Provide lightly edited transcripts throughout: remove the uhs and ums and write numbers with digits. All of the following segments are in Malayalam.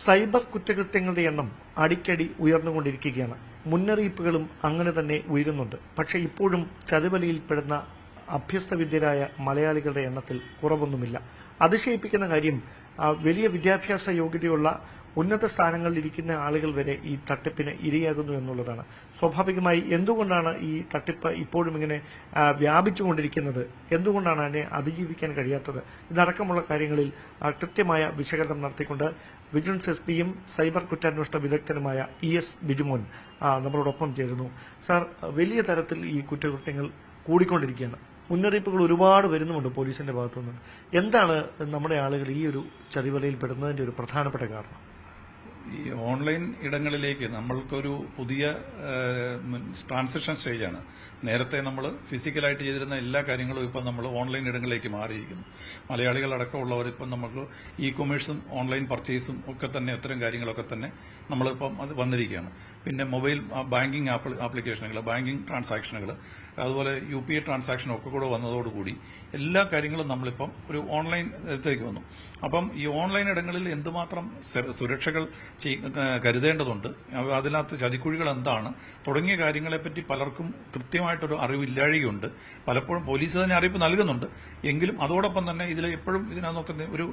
സൈബർ കുറ്റകൃത്യങ്ങളുടെ എണ്ണം അടിക്കടി ഉയർന്നുകൊണ്ടിരിക്കുകയാണ്. മുന്നറിയിപ്പുകളും അങ്ങനെ തന്നെ ഉയരുന്നുണ്ട്. പക്ഷേ ഇപ്പോഴും ചതിവലയിൽപ്പെടുന്ന അഭ്യസ്തവിദ്യരായ മലയാളികളുടെ എണ്ണത്തിൽ കുറവൊന്നുമില്ല. അതിശയിപ്പിക്കുന്ന കാര്യം വലിയ വിദ്യാഭ്യാസ യോഗ്യതയുള്ള ഉന്നത സ്ഥാനങ്ങളിൽ ഇരിക്കുന്ന ആളുകൾ വരെ ഈ തട്ടിപ്പിന് ഇരയാകുന്നു എന്നുള്ളതാണ്. സ്വാഭാവികമായി എന്തുകൊണ്ടാണ് ഈ തട്ടിപ്പ് ഇപ്പോഴും ഇങ്ങനെ വ്യാപിച്ചുകൊണ്ടിരിക്കുന്നത്, എന്തുകൊണ്ടാണ് അതിനെ അതിജീവിക്കാൻ കഴിയാത്തത്, ഇതടക്കമുള്ള കാര്യങ്ങളിൽ കൃത്യമായ വിശകലനം നടത്തിക്കൊണ്ട് വിജിലൻസ് എസ്പിയും സൈബർ കുറ്റാന്വേഷണ വിദഗ്ധനുമായ ES ബിജുമോൻ നമ്മളോടൊപ്പം ചേരുന്നു. സാർ, വലിയ തരത്തിൽ ഈ കുറ്റകൃത്യങ്ങൾ കൂടിക്കൊണ്ടിരിക്കുകയാണ്. മുന്നറിയിപ്പുകൾ ഒരുപാട് വരുന്നുമുണ്ട് പോലീസിന്റെ ഭാഗത്തുനിന്ന്. എന്താണ് നമ്മുടെ ആളുകൾ ഈ ഒരു ചതിവലയിൽ പെടുന്നതിന്റെ ഒരു പ്രധാനപ്പെട്ട കാരണം? ഈ ഓൺലൈൻ ഇടങ്ങളിലേക്ക് നമ്മൾക്കൊരു പുതിയ ട്രാൻസിഷൻ സ്റ്റേജാണ്. നേരത്തെ നമ്മൾ ഫിസിക്കലായിട്ട് ചെയ്തിരുന്ന എല്ലാ കാര്യങ്ങളും ഇപ്പം നമ്മൾ ഓൺലൈൻ ഇടങ്ങളിലേക്ക് മാറിയിരിക്കുന്നു. മലയാളികളടക്കമുള്ളവർ ഇപ്പം നമുക്ക് കൊമേഴ്സും ഓൺലൈൻ പർച്ചേസും ഒക്കെ തന്നെ അത്തരം കാര്യങ്ങളൊക്കെ തന്നെ നമ്മളിപ്പം അത് വന്നിരിക്കുകയാണ്. പിന്നെ മൊബൈൽ ബാങ്കിങ് ആപ്ലിക്കേഷനുകൾ, ബാങ്കിങ് ട്രാൻസാക്ഷനുകൾ, അതുപോലെ UPI ട്രാൻസാക്ഷൻ ഒക്കെ കൂടെ വന്നതോടുകൂടി എല്ലാ കാര്യങ്ങളും നമ്മളിപ്പം ഒരു ഓൺലൈൻ ഇതിലേക്ക് വന്നു. അപ്പം ഈ ഓൺലൈൻ ഇടങ്ങളിൽ എന്തുമാത്രം സുരക്ഷകൾ കരുതേണ്ടതുണ്ട്, അതിനകത്ത് ചതിക്കുഴികൾ എന്താണ് തുടങ്ങിയ കാര്യങ്ങളെപ്പറ്റി പലർക്കും കൃത്യമായിട്ടൊരു അറിവില്ലാഴികയുണ്ട്. പലപ്പോഴും പോലീസ് തന്നെ അറിയിപ്പ് നൽകുന്നുണ്ട്. എങ്കിലും അതോടൊപ്പം തന്നെ ഇതിൽ എപ്പോഴും ഇതിനകത്ത് ഒരു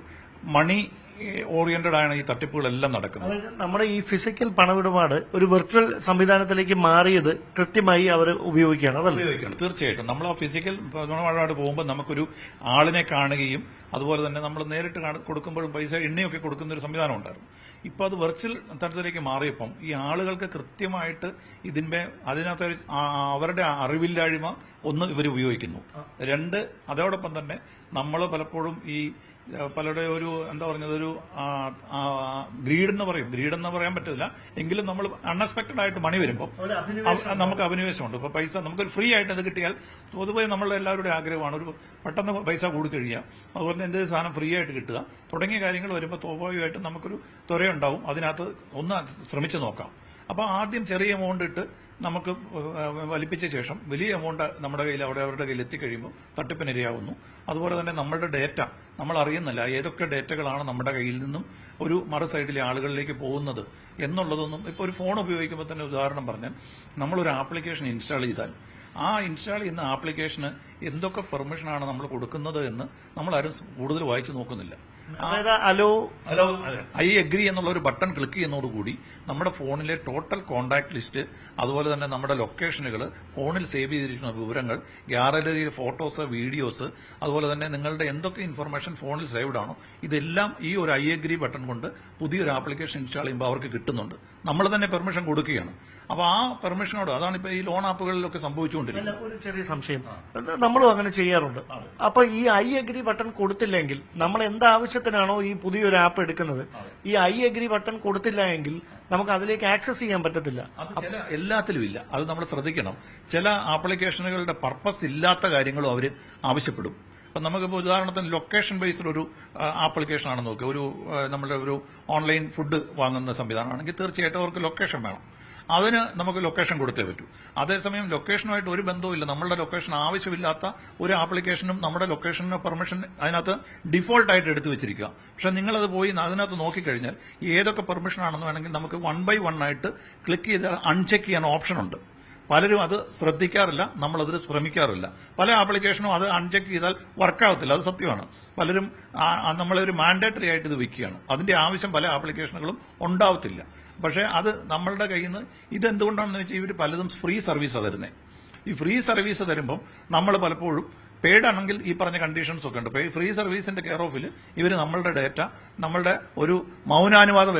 മണി ഓറിയന്റഡ് ആണ് ഈ തട്ടിപ്പുകളെല്ലാം നടക്കുന്നത്. നമ്മുടെ ഈ ഫിസിക്കൽ പണമിടപാട് ഒരു വെർച്വൽ സംവിധാനത്തിലേക്ക് മാറിയത് കൃത്യമായി അവർ ഉപയോഗിക്കുകയാണ്. തീർച്ചയായിട്ടും നമ്മൾ ആ ഫിസിക്കൽ പണമിടപാട് പോകുമ്പോൾ നമുക്കൊരു ആളിനെ കാണുകയും അതുപോലെ തന്നെ നമ്മൾ നേരിട്ട് കൊടുക്കുമ്പോഴും പൈസ എണ്ണയൊക്കെ കൊടുക്കുന്ന ഒരു സംവിധാനം ഉണ്ടായിരുന്നു. ഇപ്പൊ അത് വെർച്വൽ തരത്തിലേക്ക് മാറിയപ്പം ഈ ആളുകൾക്ക് കൃത്യമായിട്ട് അതിനകത്ത് അവരുടെ അറിവില്ലായ്മ ഒന്ന് ഇവർ ഉപയോഗിക്കുന്നു. രണ്ട്, അതോടൊപ്പം തന്നെ നമ്മൾ പലപ്പോഴും ഈ പലരുടെ ഒരു എന്താ പറഞ്ഞത് ഒരു ഗ്രീഡെന്ന് പറയാൻ പറ്റില്ല, എങ്കിലും നമ്മൾ അൺഎക്സ്പെക്ടഡ് ആയിട്ട് മണി വരുമ്പോൾ നമുക്ക് അഭിനിവേശമുണ്ട്. ഇപ്പൊ പൈസ നമുക്കൊരു ഫ്രീ ആയിട്ട് അത് കിട്ടിയാൽ പൊതുവെ നമ്മളുടെ എല്ലാവരുടെയും ആഗ്രഹമാണ് ഒരു പെട്ടെന്ന് പൈസ കൂടിക്കഴിയുക, അതുപോലെ തന്നെ എന്തെങ്കിലും സാധനം ഫ്രീ ആയിട്ട് കിട്ടുക തുടങ്ങിയ കാര്യങ്ങൾ വരുമ്പോൾ സ്വാഭാവികമായിട്ടും നമുക്കൊരു ത്വരയുണ്ടാവും. അതിനകത്ത് ഒന്ന് ശ്രമിച്ചു നോക്കാം. അപ്പൊ ആദ്യം ചെറിയ എമൗണ്ട് ഇട്ട് നമുക്ക് വലിപ്പിച്ച ശേഷം വലിയ എമൗണ്ട് നമ്മുടെ കയ്യിൽ അവരുടെ കയ്യിൽ എത്തിക്കഴിയുമ്പോൾ തട്ടിപ്പിനിരയാവുന്നു. അതുപോലെ തന്നെ നമ്മുടെ ഡേറ്റ നമ്മൾ അറിയുന്നില്ല ഏതൊക്കെ ഡേറ്റകളാണ് നമ്മുടെ കയ്യിൽ നിന്നും ഒരു മറു സൈഡിലെ ആളുകളിലേക്ക് പോകുന്നത് എന്നുള്ളതൊന്നും. ഇപ്പോൾ ഒരു ഫോൺ ഉപയോഗിക്കുമ്പോൾ തന്നെ ഉദാഹരണം പറഞ്ഞാൽ നമ്മളൊരു ആപ്ലിക്കേഷൻ ഇൻസ്റ്റാൾ ചെയ്താൽ ആ ഇൻസ്റ്റാൾ ചെയ്യുന്ന ആപ്ലിക്കേഷന് എന്തൊക്കെ പെർമിഷനാണ് നമ്മൾ കൊടുക്കുന്നത് എന്ന് നമ്മളാരും കൂടുതൽ വായിച്ചു നോക്കുന്നില്ല. ഐ അഗ്രി എന്നുള്ള ഒരു ബട്ടൺ ക്ലിക്ക് ചെയ്യുന്നതോടുകൂടി നമ്മുടെ ഫോണിലെ ടോട്ടൽ കോൺടാക്ട് ലിസ്റ്റ്, അതുപോലെ തന്നെ നമ്മുടെ ലൊക്കേഷനുകൾ, ഫോണിൽ സേവ് ചെയ്തിരിക്കുന്ന വിവരങ്ങൾ, ഗാലറിയിൽ ഫോട്ടോസ്, വീഡിയോസ്, അതുപോലെ തന്നെ നിങ്ങളുടെ എന്തൊക്കെ ഇൻഫർമേഷൻ ഫോണിൽ സേവ്ഡ് ആണോ ഇതെല്ലാം ഈ ഒരു ഐ അഗ്രി ബട്ടൺ കൊണ്ട് പുതിയൊരു ആപ്ലിക്കേഷൻ ഇൻസ്റ്റാൾ ചെയ്യുമ്പോൾ അവർക്ക് കിട്ടുന്നുണ്ട്. നമ്മൾ തന്നെ പെർമിഷൻ കൊടുക്കുകയാണ്. അപ്പൊ ആ പെർമിഷനോട് അതാണ് ഇപ്പൊ ഈ ലോൺ ആപ്പുകളിലൊക്കെ സംഭവിച്ചുകൊണ്ടിരിക്കുന്നത്. ഒരു ചെറിയ സംശയം, നമ്മളും അങ്ങനെ ചെയ്യാറുണ്ട്. അപ്പൊ ഈ ഐ അഗ്രി ബട്ടൺ കൊടുത്തില്ലെങ്കിൽ നമ്മൾ എന്താവശ്യത്തിനാണോ ഈ പുതിയൊരു ആപ്പ് എടുക്കുന്നത്, ഈ ഐ അഗ്രി ബട്ടൺ കൊടുത്തില്ല എങ്കിൽ നമുക്ക് അതിലേക്ക് ആക്സസ് ചെയ്യാൻ പറ്റത്തില്ല. ചില എല്ലാത്തിലും ഇല്ല, അത് നമ്മൾ ശ്രദ്ധിക്കണം. ചില ആപ്ലിക്കേഷനുകളുടെ പർപ്പസ് ഇല്ലാത്ത കാര്യങ്ങളും അവർ ആവശ്യപ്പെടും. അപ്പൊ നമുക്കിപ്പോൾ ഉദാഹരണത്തിന് ലൊക്കേഷൻ ബേസ്ഡ് ഒരു ആപ്ലിക്കേഷൻ ആണെന്ന് നോക്കുക, നമ്മുടെ ഒരു ഓൺലൈൻ ഫുഡ് വാങ്ങുന്ന സംവിധാനമാണെങ്കിൽ തീർച്ചയായിട്ടും അവർക്ക് ലൊക്കേഷൻ വേണം. അതിന് നമുക്ക് ലൊക്കേഷൻ കൊടുത്തേ പറ്റൂ. അതേസമയം ലൊക്കേഷനുമായിട്ട് ഒരു ബന്ധവുമില്ല, നമ്മളുടെ ലൊക്കേഷൻ ആവശ്യമില്ലാത്ത ഒരു ആപ്ലിക്കേഷനും നമ്മുടെ ലൊക്കേഷന് പെർമിഷൻ അതിനകത്ത് ഡിഫോൾട്ടായിട്ട് എടുത്തു വെച്ചിരിക്കുക. പക്ഷെ നിങ്ങളത് പോയി അതിനകത്ത് നോക്കിക്കഴിഞ്ഞാൽ ഏതൊക്കെ പെർമിഷൻ ആണെന്ന് വേണമെങ്കിൽ നമുക്ക് 1 by 1 ആയിട്ട് ക്ലിക്ക് ചെയ്താൽ അൺചെക്ക് ചെയ്യാൻ ഓപ്ഷൻ ഉണ്ട്. പലരും അത് ശ്രദ്ധിക്കാറില്ല, നമ്മളതിൽ ശ്രമിക്കാറില്ല. പല ആപ്ലിക്കേഷനും അത് അൺചെക്ക് ചെയ്താൽ വർക്കാവത്തില്ല, അത് സത്യമാണ്. പലരും നമ്മളൊരു മാൻഡേറ്ററി ആയിട്ട് ഇത് വെക്കുകയാണ്. അതിന്റെ ആവശ്യം പല ആപ്ലിക്കേഷനുകളും ഉണ്ടാവത്തില്ല. പക്ഷേ അത് നമ്മളുടെ കയ്യിൽ നിന്ന് ഇതെന്തുകൊണ്ടാണെന്ന് വെച്ചാൽ ഇവർ പലതും ഫ്രീ സർവീസാണ് തരുന്നത്. ഈ ഫ്രീ സർവീസ് തരുമ്പം നമ്മൾ പലപ്പോഴും പെയ്ഡ് ആണെങ്കിൽ ഈ പറഞ്ഞ കണ്ടീഷൻസ് ഒക്കെ ഉണ്ട്. ഫ്രീ സർവീസിന്റെ കെയർ ഓഫിൽ ഇവർ നമ്മളുടെ ഡേറ്റ, നമ്മളുടെ ഒരു മൗനാനുവാദം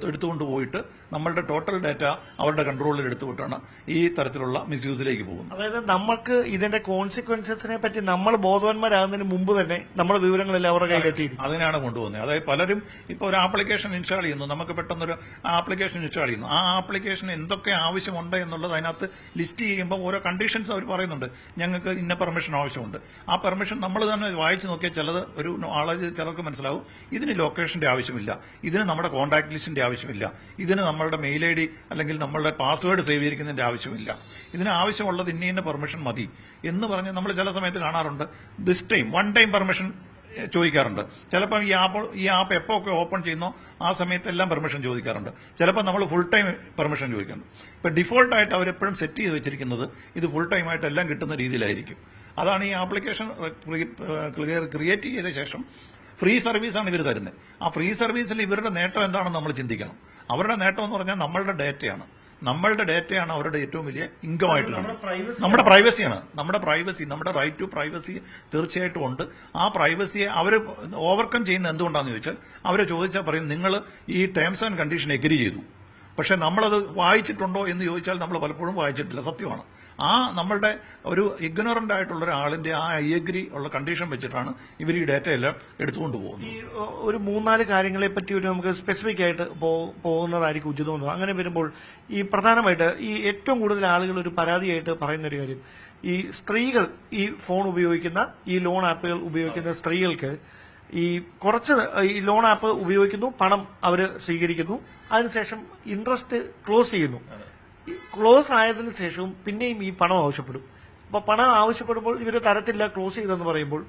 എടുത്തുകൊണ്ട് പോയിട്ട് നമ്മളുടെ ടോട്ടൽ ഡേറ്റ അവരുടെ കൺട്രോളിൽ എടുത്തുവിട്ടാണ് ഈ തരത്തിലുള്ള മിസ്യൂസിലേക്ക് പോകുന്നത്. അതായത് നമുക്ക് ഇതിന്റെ കോൺസിക്വൻസസിനെ പറ്റി നമ്മൾ ബോധവാന്മാരാകുന്നതിന് മുമ്പ് തന്നെ നമ്മുടെ വിവരങ്ങളെല്ലാം അവരുടെ കയ്യിലെത്തി അതിനാണ് കൊണ്ടുപോകുന്നത്. അതായത് പലരും ഇപ്പോൾ ഒരു ആപ്ലിക്കേഷൻ ഇൻസ്റ്റാൾ ചെയ്യുന്നു, നമുക്ക് പെട്ടെന്നൊരു ആപ്ലിക്കേഷൻ ഇൻസ്റ്റാൾ ചെയ്യുന്നു, ആ ആപ്ലിക്കേഷൻ എന്തൊക്കെ ആവശ്യമുണ്ട് എന്നുള്ളത് അതിനകത്ത് ലിസ്റ്റ് ചെയ്യുമ്പോൾ ഓരോ കണ്ടീഷൻസ് അവർ പറയുന്നുണ്ട്. ഞങ്ങൾക്ക് ഇന്ന പെർമിഷൻ ആവശ്യമുണ്ട്. ആ പെർമിഷൻ നമ്മൾ തന്നെ വായിച്ചു നോക്കിയാൽ ചിലത് ഒരു ആള് ചിലർക്ക് മനസ്സിലാവും ഇതിന് ലൊക്കേഷന്റെ ആവശ്യമില്ല, ഇതിന് നമ്മുടെ കോൺടാക്ട് ലിസ്റ്റിന്റെ ആവശ്യമില്ല, ഇതിന് നമ്മളുടെ മെയിൽ ID അല്ലെങ്കിൽ നമ്മളുടെ പാസ്വേഡ് സേവ് ചെയ്തിരിക്കുന്നതിന്റെ ആവശ്യമില്ല, ഇതിന് ആവശ്യമുള്ളത് ഇന്ന പെർമിഷൻ മതി എന്ന് പറഞ്ഞ് നമ്മൾ ചില സമയത്ത് കാണാറുണ്ട്. ദിസ് ടൈം 1 ടൈം പെർമിഷൻ ചോദിക്കാറുണ്ട്. ചിലപ്പോൾ ഈ ആപ്പ് എപ്പോ ഒക്കെ ഓപ്പൺ ചെയ്യുന്നോ ആ സമയത്തെല്ലാം പെർമിഷൻ ചോദിക്കാറുണ്ട്. ചിലപ്പോൾ നമ്മൾ ഫുൾ ടൈം പെർമിഷൻ ചോദിക്കുന്നുണ്ട്. ഇപ്പൊ ഡിഫോൾട്ടായിട്ട് അവരെപ്പോഴും സെറ്റ് ചെയ്ത് വെച്ചിരിക്കുന്നത് ഇത് ഫുൾ ടൈം ആയിട്ട് എല്ലാം കിട്ടുന്ന രീതിയിലായിരിക്കും. അതാണ് ഈ ആപ്ലിക്കേഷൻ ക്രിയേറ്റ് ചെയ്ത ശേഷം ഫ്രീ സർവീസാണ് ഇവർ തരുന്നത്. ആ ഫ്രീ സർവീസിൽ ഇവരുടെ നേട്ടം എന്താണെന്ന് നമ്മൾ ചിന്തിക്കണം. അവരുടെ നേട്ടം എന്ന് പറഞ്ഞാൽ നമ്മളുടെ ഡേറ്റയാണ്. അവരുടെ ഏറ്റവും വലിയ ഇൻകം ആയിട്ട് കാണുന്നത്. നമ്മുടെ പ്രൈവസിയാണ്. നമ്മുടെ റൈറ്റ് ടു പ്രൈവസി തീർച്ചയായിട്ടും ഉണ്ട്. ആ പ്രൈവസിയെ അവർ ഓവർകം ചെയ്യുന്നത് എന്തുകൊണ്ടാണെന്ന് ചോദിച്ചാൽ അവർ ചോദിച്ചാൽ പറയും നിങ്ങൾ ഈ ടേംസ് ആൻഡ് കണ്ടീഷൻ എഗ്രി ചെയ്തു, പക്ഷെ നമ്മളത് വായിച്ചിട്ടുണ്ടോ എന്ന് ചോദിച്ചാൽ നമ്മൾ പലപ്പോഴും വായിച്ചിട്ടില്ല. സത്യമാണ്. ആ നമ്മളുടെ ഒരു ഇഗ്നോറന്റ് ആയിട്ടുള്ള ഒരാളിന്റെ ആ ഐ അഗ്രി ഉള്ള കണ്ടീഷൻ വെച്ചിട്ടാണ് ഇവർ ഈ ഡേറ്റ എല്ലാം എടുത്തുകൊണ്ട് പോകുന്നത്. ഈ ഒരു 3-4 കാര്യങ്ങളെ പറ്റി ഒരു നമുക്ക് സ്പെസിഫിക് ആയിട്ട് പോകുന്നതായിരിക്കും ഉചിതം തോന്നുന്നത്. അങ്ങനെ വരുമ്പോൾ ഈ പ്രധാനമായിട്ട് ഈ ഏറ്റവും കൂടുതൽ ആളുകൾ ഒരു പരാതിയായിട്ട് പറയുന്ന ഒരു കാര്യം, ഈ സ്ത്രീകൾ ഈ ഫോൺ ഉപയോഗിക്കുന്ന, ഈ ലോൺ ആപ്പുകൾ ഉപയോഗിക്കുന്ന സ്ത്രീകൾക്ക് ഈ കുറച്ച് ഈ ലോൺ ആപ്പ് ഉപയോഗിക്കുന്നു, പണം അവർ സ്വീകരിക്കുന്നു, അതിനുശേഷം ഇൻട്രസ്റ്റ് ക്ലോസ് ചെയ്യുന്നു. ക്ലോസ് ആയതിനു ശേഷവും പിന്നെയും ഈ പണം ആവശ്യപ്പെടും. അപ്പൊ പണം ആവശ്യപ്പെടുമ്പോൾ ഇവര് തരത്തില്ല, ക്ലോസ് ചെയ്തെന്ന് പറയുമ്പോൾ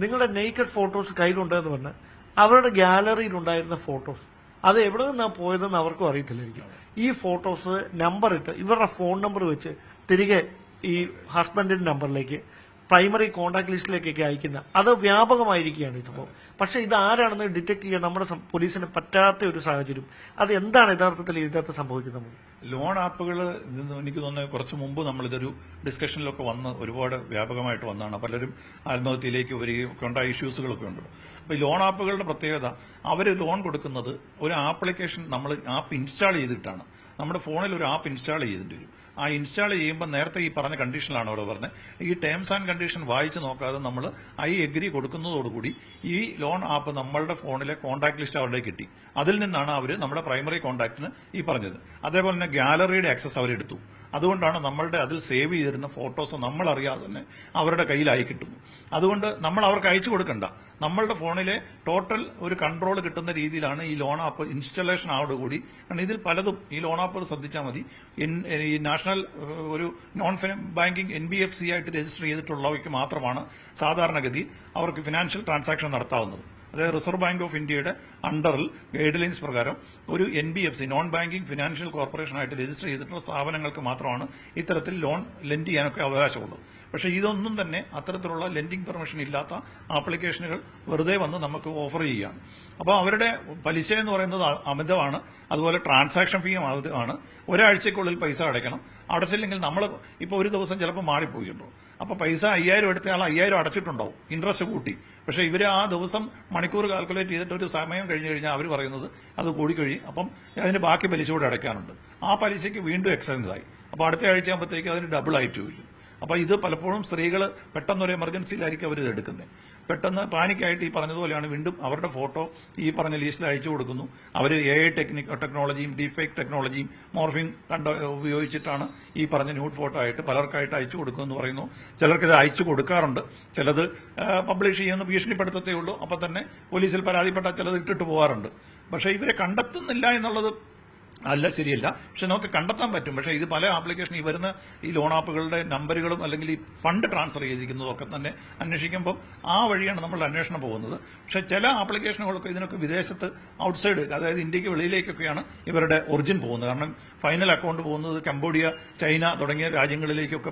നിങ്ങളുടെ നെയ്ക്കഡ് ഫോട്ടോസ് കയ്യിലുണ്ടെന്ന് പറഞ്ഞ് അവരുടെ ഗാലറിയിൽ ഉണ്ടായിരുന്ന ഫോട്ടോസ് അത് എവിടെ നിന്നാണ് പോയതെന്ന് അവർക്കും അറിയത്തില്ലായിരിക്കും. ഈ ഫോട്ടോസ് നമ്പർ ഇട്ട് ഇവരുടെ ഫോൺ നമ്പർ വെച്ച് തിരികെ ഈ ഹസ്ബൻഡിന്റെ നമ്പറിലേക്ക് പ്രൈമറി കോൺടാക്ട് ലിസ്റ്റിലേക്കൊക്കെ അയക്കുന്ന അത് വ്യാപകമായിരിക്കുകയാണ് ഈ സംഭവം. പക്ഷെ ഇത് ആരാണെന്ന് ഡിറ്റക്ട് ചെയ്യാൻ നമ്മുടെ പോലീസിന് പറ്റാത്ത ഒരു സാഹചര്യം. അത് എന്താണ് യഥാർത്ഥത്തിൽ ഇതിനകത്ത് സംഭവിക്കുന്നത്? ലോൺ ആപ്പുകൾ എനിക്ക് തോന്നുന്നത് കുറച്ച് മുമ്പ് നമ്മളിതൊരു ഡിസ്കഷനിലൊക്കെ വന്ന് ഒരുപാട് വ്യാപകമായിട്ട് വന്നതാണ്. പലരും ആത്മഹത്യയിലേക്ക് വരികയും ഒക്കെ ഉണ്ടായ ഇഷ്യൂസുകളൊക്കെ ഉണ്ട്. അപ്പൊ ഈ ലോൺ ആപ്പുകളുടെ പ്രത്യേകത, അവർ ലോൺ കൊടുക്കുന്നത് ഒരു ആപ്ലിക്കേഷൻ നമ്മൾ ആപ്പ് ഇൻസ്റ്റാൾ ചെയ്തിട്ടാണ്. നമ്മുടെ ഫോണിൽ ഒരു ആപ്പ് ഇൻസ്റ്റാൾ ചെയ്തിട്ട് വരും. ആ ഇൻസ്റ്റാൾ ചെയ്യുമ്പോൾ നേരത്തെ ഈ പറഞ്ഞ കണ്ടീഷനിലാണ് അവർ പറഞ്ഞത്. ഈ ടേംസ് ആൻഡ് കണ്ടീഷൻ വായിച്ച് നോക്കാതെ നമ്മൾ ഐ എഗ്രി കൊടുക്കുന്നതോടുകൂടി ഈ ലോൺ ആപ്പ് നമ്മളുടെ ഫോണിലെ കോൺടാക്ട് ലിസ്റ്റ് അവരുടെ കിട്ടി. അതിൽ നിന്നാണ് അവർ നമ്മുടെ പ്രൈമറി കോൺടാക്ടിന് ഈ പറഞ്ഞത്. അതേപോലെ തന്നെ ഗാലറിയുടെ ആക്സസ് അവരെടുത്തു. അതുകൊണ്ടാണ് നമ്മളുടെ അതിൽ സേവ് ചെയ്തിരുന്ന ഫോട്ടോസ് നമ്മൾ അറിയാതെ തന്നെ അവരുടെ കയ്യിലായി കിട്ടുന്നു. അതുകൊണ്ട് നമ്മൾ അവർക്ക് അയച്ചു കൊടുക്കണ്ട. നമ്മളുടെ ഫോണിലെ ടോട്ടൽ ഒരു കൺട്രോൾ കിട്ടുന്ന രീതിയിലാണ് ഈ ലോൺ ആപ്പ് ഇൻസ്റ്റലേഷൻ ആവോടുകൂടി. കാരണം ഇതിൽ പലതും ഈ ലോൺ ആപ്പുകൾ ശ്രദ്ധിച്ചാൽ മതി. ഈ നാഷണൽ ഒരു നോൺ ബാങ്കിങ് NBFC ആയിട്ട് രജിസ്റ്റർ ചെയ്തിട്ടുള്ളവയ്ക്ക് മാത്രമാണ് സാധാരണഗതി അവർക്ക് ഫിനാൻഷ്യൽ ട്രാൻസാക്ഷൻ നടത്താവുന്നത്. അതായത് റിസർവ് ബാങ്ക് ഓഫ് ഇന്ത്യയുടെ അണ്ടറിൽ ഗൈഡ് ലൈൻസ് പ്രകാരം ഒരു NBFC നോൺ ബാങ്കിംഗ് ഫിനാൻഷ്യൽ കോർപ്പറേഷനായിട്ട് രജിസ്റ്റർ ചെയ്തിട്ടുള്ള സ്ഥാപനങ്ങൾക്ക് മാത്രമാണ് ഇത്തരത്തിൽ ലോൺ ലെൻഡ് ചെയ്യാനൊക്കെ അവകാശമുള്ളത്. പക്ഷേ ഇതൊന്നും തന്നെ അത്തരത്തിലുള്ള ലെൻഡിംഗ് പെർമിഷൻ ഇല്ലാത്ത ആപ്ലിക്കേഷനുകൾ വെറുതെ വന്ന് നമുക്ക് ഓഫർ ചെയ്യുകയാണ്. അപ്പോൾ അവരുടെ പലിശ എന്ന് പറയുന്നത് അമിതമാണ്. അതുപോലെ ട്രാൻസാക്ഷൻ ഫീയും അമിതമാണ്. ഒരാഴ്ചക്കുള്ളിൽ പൈസ അടയ്ക്കണം. അടച്ചില്ലെങ്കിൽ നമ്മൾ ഇപ്പോൾ ഒരു ദിവസം ചിലപ്പോൾ മാറിപ്പോയിട്ടുണ്ടോ, അപ്പോൾ പൈസ 5000 എടുത്തയാൾ 5000 അടച്ചിട്ടുണ്ടാവും, ഇൻട്രസ്റ്റ് കൂട്ടി. പക്ഷേ ഇവർ ആ ദിവസം മണിക്കൂർ കാൽക്കുലേറ്റ് ചെയ്തിട്ട് ഒരു സമയം കഴിഞ്ഞ് കഴിഞ്ഞാൽ അവർ പറയുന്നത് അത് കൂടിക്കഴിയും, അപ്പം അതിന് ബാക്കി പലിശ കൂടെ അടയ്ക്കാനുണ്ട്. ആ പലിശയ്ക്ക് വീണ്ടും എക്സ്റ്റൻസ് ആയി. അപ്പോൾ അടുത്ത ആഴ്ച ആകുമ്പോഴത്തേക്ക് അതിന് ഡബിൾ ആയിട്ട് വരും. അപ്പോൾ ഇത് പലപ്പോഴും സ്ത്രീകൾ പെട്ടെന്നൊരു എമർജൻസിയിലായിരിക്കും അവർ ഇത് എടുക്കുന്നത്. പെട്ടെന്ന് പാനിക്കായിട്ട് ഈ പറഞ്ഞതുപോലെയാണ് വീണ്ടും അവരുടെ ഫോട്ടോ ഈ പറഞ്ഞ ലിസ്റ്റിൽ അയച്ചു കൊടുക്കുന്നു. അവർ AI ടെക്നോളജിയും ഡീഫേക്ക് ടെക്നോളജിയും മോർഫിംഗ് ഉപയോഗിച്ചിട്ടാണ് ഈ പറഞ്ഞ ന്യൂഡ് ഫോട്ടോ ആയിട്ട് പലർക്കായിട്ട് അയച്ചു കൊടുക്കുമെന്ന് പറയുന്നു. ചിലർക്കിത് അയച്ചു കൊടുക്കാറുണ്ട്. ചിലത് പബ്ലിഷ് ചെയ്യുന്ന ഭീഷണിപ്പെടുത്തത്തേ ഉള്ളൂ. അപ്പം തന്നെ പോലീസിൽ പരാതിപ്പെട്ടാൽ ചിലത് ഇട്ടിട്ട് പോകാറുണ്ട്. പക്ഷേ ഇവരെ കണ്ടെത്തുന്നില്ല എന്നുള്ളത് അല്ല, ശരിയല്ല. പക്ഷെ നമുക്ക് കണ്ടെത്താൻ പറ്റും. പക്ഷേ ഇത് പല ആപ്ലിക്കേഷൻ ഈ വരുന്ന ഈ ലോൺ ആപ്പുകളുടെ നമ്പറുകളും അല്ലെങ്കിൽ ഈ ഫണ്ട് ട്രാൻസ്ഫർ ചെയ്തിരിക്കുന്നതും ഒക്കെ തന്നെ അന്വേഷിക്കുമ്പോൾ ആ വഴിയാണ് നമ്മളുടെ അന്വേഷണം പോകുന്നത്. പക്ഷെ ചില ആപ്ലിക്കേഷനുകളൊക്കെ ഇതിനൊക്കെ വിദേശത്ത് ഔട്ട്സൈഡ്, അതായത് ഇന്ത്യക്ക് വെളിയിലേക്കൊക്കെയാണ് ഇവരുടെ ഒറിജിൻ പോകുന്നത്. കാരണം ഫൈനൽ അക്കൗണ്ട് പോകുന്നത് കംബോഡിയ, ചൈന തുടങ്ങിയ രാജ്യങ്ങളിലേക്കൊക്കെ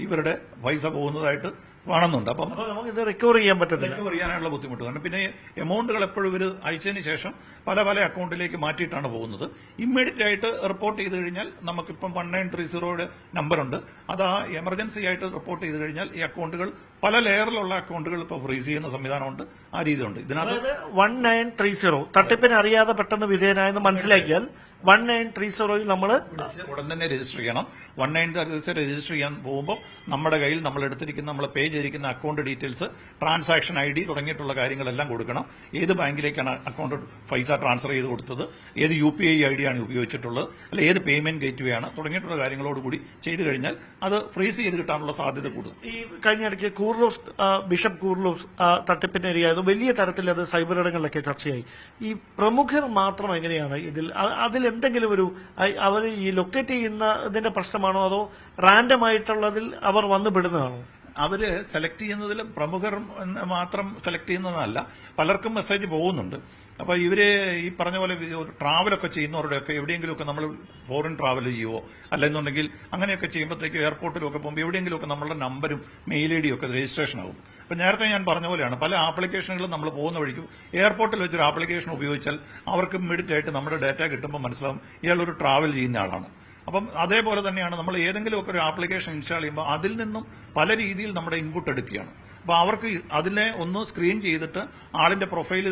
ഇവരുടെ പൈസ പോകുന്നതായിട്ട് കാണുന്നുണ്ട്. അപ്പം നമുക്ക് ഇത് റിക്കവർ ചെയ്യാൻ പറ്റത്തില്ല, റിക്കവർ ചെയ്യാനുള്ള ബുദ്ധിമുട്ട്. കാരണം പിന്നെ എമൗണ്ടുകൾ എപ്പോഴും ഇവർ അയച്ചതിന് ശേഷം പല പല അക്കൗണ്ടിലേക്ക് മാറ്റിയിട്ടാണ് പോകുന്നത്. ഇമ്മീഡിയറ്റ് ആയിട്ട് റിപ്പോർട്ട് ചെയ്ത് കഴിഞ്ഞാൽ നമുക്കിപ്പം 1930യുടെ നമ്പറുണ്ട്. അത് ആ എമർജൻസി ആയിട്ട് റിപ്പോർട്ട് ചെയ്ത് കഴിഞ്ഞാൽ ഈ അക്കൗണ്ടുകൾ പല ലെയറിലുള്ള അക്കൗണ്ടുകൾ ഇപ്പോൾ ഫ്രീസ് ചെയ്യുന്ന സംവിധാനമുണ്ട്. ആ രീതിയുണ്ട്. ഇതിനകത്ത് 1930 തട്ടിപ്പിന് അറിയാതെ പെട്ടെന്ന് വിധേയനായെന്ന് മനസ്സിലാക്കിയാൽ 1930 നമ്മൾ ഉടൻ തന്നെ രജിസ്റ്റർ ചെയ്യണം. 1930 രജിസ്റ്റർ ചെയ്യാൻ പോകുമ്പോൾ നമ്മുടെ കയ്യിൽ നമ്മൾ എടുത്തിരിക്കുന്ന, നമ്മൾ പേ ചെയ്തിരിക്കുന്ന അക്കൗണ്ട് ഡീറ്റെയിൽസ്, ട്രാൻസാക്ഷൻ ID തുടങ്ങിയിട്ടുള്ള കാര്യങ്ങളെല്ലാം കൊടുക്കണം. ഏത് ബാങ്കിലേക്കാണ് അക്കൗണ്ട് പൈസ ട്രാൻസ്ഫർ ചെയ്ത് കൊടുത്തത്, ഏത് UPI ID ആണ് ഉപയോഗിച്ചിട്ടുള്ളത്, അല്ലെ ഏത് പേയ്മെന്റ് ഗേറ്റ്വേ ആണ് തുടങ്ങിയിട്ടുള്ള കാര്യങ്ങളോടുകൂടി ചെയ്തു കഴിഞ്ഞാൽ അത് ഫ്രീസ് ചെയ്ത് കിട്ടാനുള്ള സാധ്യത കൂടും. ഈ കഴിഞ്ഞിടയ്ക്ക് ബിഷപ്പ് കൂർലോസ് തട്ടിപ്പിന് ഇരയായത് വലിയ തരത്തിൽ അത് സൈബർ ഇടങ്ങളിലൊക്കെ ചർച്ചയായി. ഈ പ്രമുഖർ മാത്രം എങ്ങനെയാണ് അതിൽ എന്തെങ്കിലും ഒരു അവർ ഈ ലൊക്കേറ്റ് ചെയ്യുന്ന ഇതിന്റെ പ്രശ്നമാണോ അതോ റാൻഡം ആയിട്ടുള്ളതിൽ അവർ വന്നു പെടുന്നതാണോ? അവര് സെലക്ട് ചെയ്യുന്നതിൽ പ്രമുഖർ മാത്രം സെലക്ട് ചെയ്യുന്നതല്ല, പലർക്കും മെസ്സേജ് പോകുന്നുണ്ട്. അപ്പൊ ഇവര് ഈ പറഞ്ഞ പോലെ ട്രാവലൊക്കെ ചെയ്യുന്നവരുടെയൊക്കെ എവിടെയെങ്കിലുമൊക്കെ നമ്മൾ ഫോറിൻ ട്രാവൽ ചെയ്യുവോ അല്ലെന്നുണ്ടെങ്കിൽ അങ്ങനെയൊക്കെ ചെയ്യുമ്പോഴത്തേക്ക് എയർപോർട്ടിലൊക്കെ പോകുമ്പോൾ എവിടെയെങ്കിലുമൊക്കെ നമ്മളുടെ നമ്പരും മെയിൽ ഐ ഡിയും ഒക്കെ രജിസ്ട്രേഷൻ ആകും. അപ്പൊ നേരത്തെ ഞാൻ പറഞ്ഞ പോലെയാണ് പല ആപ്ലിക്കേഷനുകളും നമ്മൾ പോകുന്ന വഴിക്കും എയർപോർട്ടിൽ വെച്ചൊരു ആപ്ലിക്കേഷൻ ഉപയോഗിച്ചാൽ അവർക്ക് ഇമ്മീഡിയറ്റ് ആയിട്ട് നമ്മുടെ ഡാറ്റ കിട്ടുമ്പോൾ മനസ്സിലാവും ഇയാൾ ഒരു ട്രാവൽ ചെയ്യുന്ന ആളാണ്. അപ്പം അതേപോലെ തന്നെയാണ് നമ്മൾ ഏതെങ്കിലുമൊക്കെ ഒരു ആപ്ലിക്കേഷൻ ഇൻസ്റ്റാൾ ചെയ്യുമ്പോൾ അതിൽ നിന്നും പല രീതിയിൽ നമ്മുടെ ഇൻപുട്ട് എടുക്കുകയാണ്. അപ്പൊ അവർക്ക് അതിനെ ഒന്ന് സ്ക്രീൻ ചെയ്തിട്ട് ആളിന്റെ പ്രൊഫൈൽ